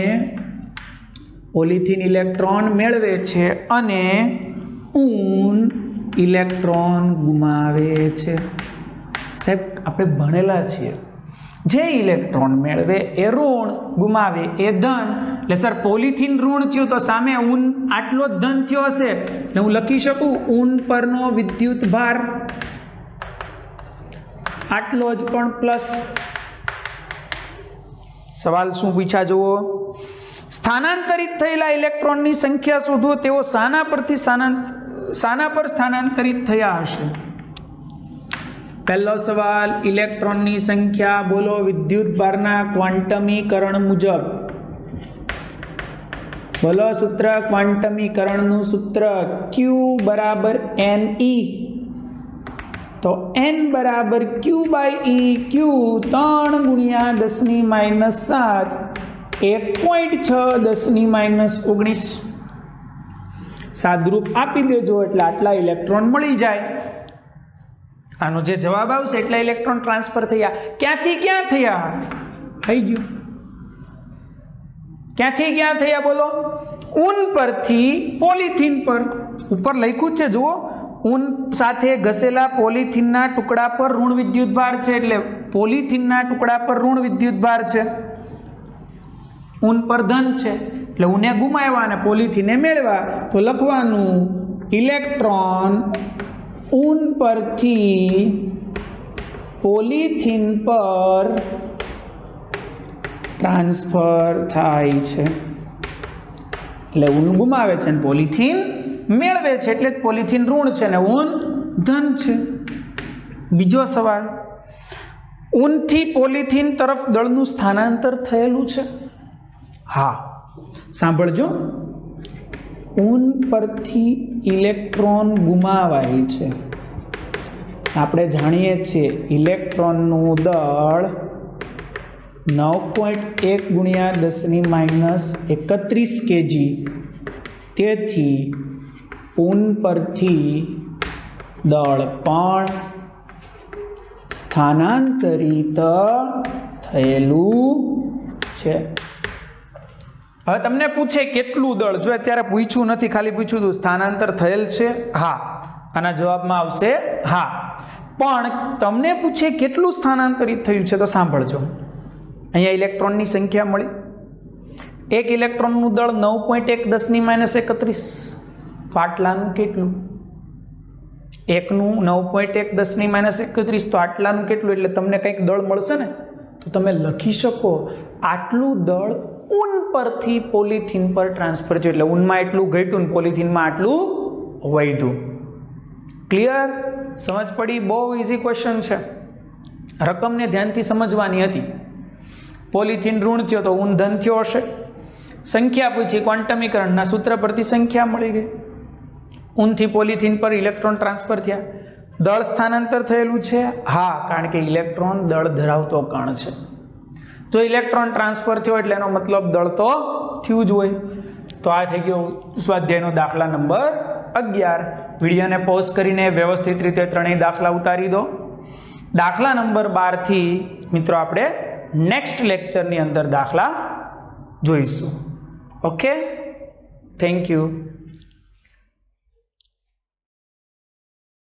પોલિથીન ઇલેક્ટ્રોન મેળવે છે અને ઊન ઇલેક્ટ્રોન ગુમાવે છે. સાહેબ આપણે ભણેલા છીએ, જે ઇલેક્ટ્રોન મેળવે એ ઋણ, ગુમાવે એ ધન. એટલે સર પોલિથીન ઋણ થયું તો સામે ઊન આટલો જ ધન થયો હશે એટલે હું લખી શકું ઊન પરનો વિદ્યુત ભાર આટલો જ પણ પ્લસ. સવાલ શું પૂછ્યા જુઓ. સ્થાનાંતરિત થયેલા ઇલેક્ટ્રોનની સંખ્યા શોધો. તેઓ શાના પર સ્થાનાંતરિત થયા હશે? પહેલો સવાલ, ઇલેક્ટ્રોનની સંખ્યા બોલો વિદ્યુત ભારના ક્વોન્ટમીકરણ મુજબ. બોલો સૂત્ર, ક્વોન્ટમીકરણનું સૂત્ર Q = NE. તો N = Q/E. Q 3 × 10⁻7 1.6 10⁻19. સાદુરૂપ આપી દેજો એટલે આટલા ઇલેક્ટ્રોન મળી જાય. આનો જે જવાબ આવશે એટલા ઇલેક્ટ્રોન ટ્રાન્સફર થયા. ક્યાંથી ક્યાં થયા? થઈ ગયું. ક્યાંથી ક્યાં થયા બોલો? ઊન પરથી પોલિથીન પર. ઉપર લખ્યું છે જુઓ, ઊન સાથે ઘસેલા પોલિથીનના ટુકડા પર ઋણ વિદ્યુત ભાર છે એટલે પોલિથીનના ટુકડા પર ઋણ વિદ્યુત ભાર છે. ઊન પર ધન છે એટલે ઊને ગુમાવ્યા અને પોલિથીને મેળવ્યા. તો લખવાનું ઇલેક્ટ્રોન ઊન પરથી પોલિથીન પર ટ્રાન્સફર થાય છે, એટલે ઊન ગુમાવે છે અને પોલિથીન મેળવે છે, એટલે જ પોલિથીન ઋણ છે ને ઊન ધન છે. બીજો સવાલ, ઊનથી પોલિથીન તરફ દળનું સ્થાનાંતર થયેલું છે? હા, સાંભળજો. ઊન પરથી ઇલેક્ટ્રોન ગુમાવાય છે. આપણે જાણીએ છીએ ઇલેક્ટ્રોનનું દળ 9.1 × 10⁻31 kg. તેથી ઊન પરથી દળ પણ સ્થાનાંતરિત થયેલું છે. હવે તમને પૂછે કેટલું દળ, જો અત્યારે પૂછ્યું નથી, ખાલી પૂછ્યું હતું સ્થાનાંતર થયેલ છે. હા, આના જવાબમાં આવશે હા. પણ તમને પૂછે કેટલું સ્થાનાંતરિત થયું છે, તો સાંભળજો. અહીંયા ઇલેક્ટ્રોનની સંખ્યા મળી. એક ઇલેક્ટ્રોનનું દળ 9.1 × 10⁻31. તો આટલાનું કેટલું? એકનું 9.1 × 10⁻31, તો આટલાનું કેટલું? એટલે તમને કંઈક દળ મળશે ને, તો તમે લખી શકો આટલું દળ ઊન પરથી પોલિથીન પર ટ્રાન્સફર છે. એટલે ઊનમાં એટલું ઘટ્યું ને પોલિથીનમાં આટલું વધ્યું. ક્લિયર? સમજ પડી? બહુ ઇઝી ક્વેશ્ચન છે. રકમને ધ્યાનથી સમજવાની હતી. પોલિથીન ઋણ થયો તો ઊન ધન થયો હશે. સંખ્યા પૂછી, ક્વોન્ટમીકરણના સૂત્ર પરથી સંખ્યા મળી ગઈ. ઊનથી પોલિથીન પર ઇલેક્ટ્રોન ટ્રાન્સફર થયા. દળ સ્થાનાંતર થયેલું છે? હા, કારણ કે ઇલેક્ટ્રોન દળ ધરાવતો કણ છે. જો ઇલેક્ટ્રોન ટ્રાન્સફર થયો એટલે એનો મતલબ દળ તો થયું જ હોય. તો આ થઈ ગયો સ્વાધ્યાયનો દાખલા નંબર 11. વિડીયોને પોઝ કરીને વ્યવસ્થિત રીતે ત્રણેય દાખલા ઉતારી દો. દાખલા નંબર 12 થી મિત્રો આપણે નેક્સ્ટ લેક્ચરની અંદર દાખલા જોઈશું. Okay, thank you.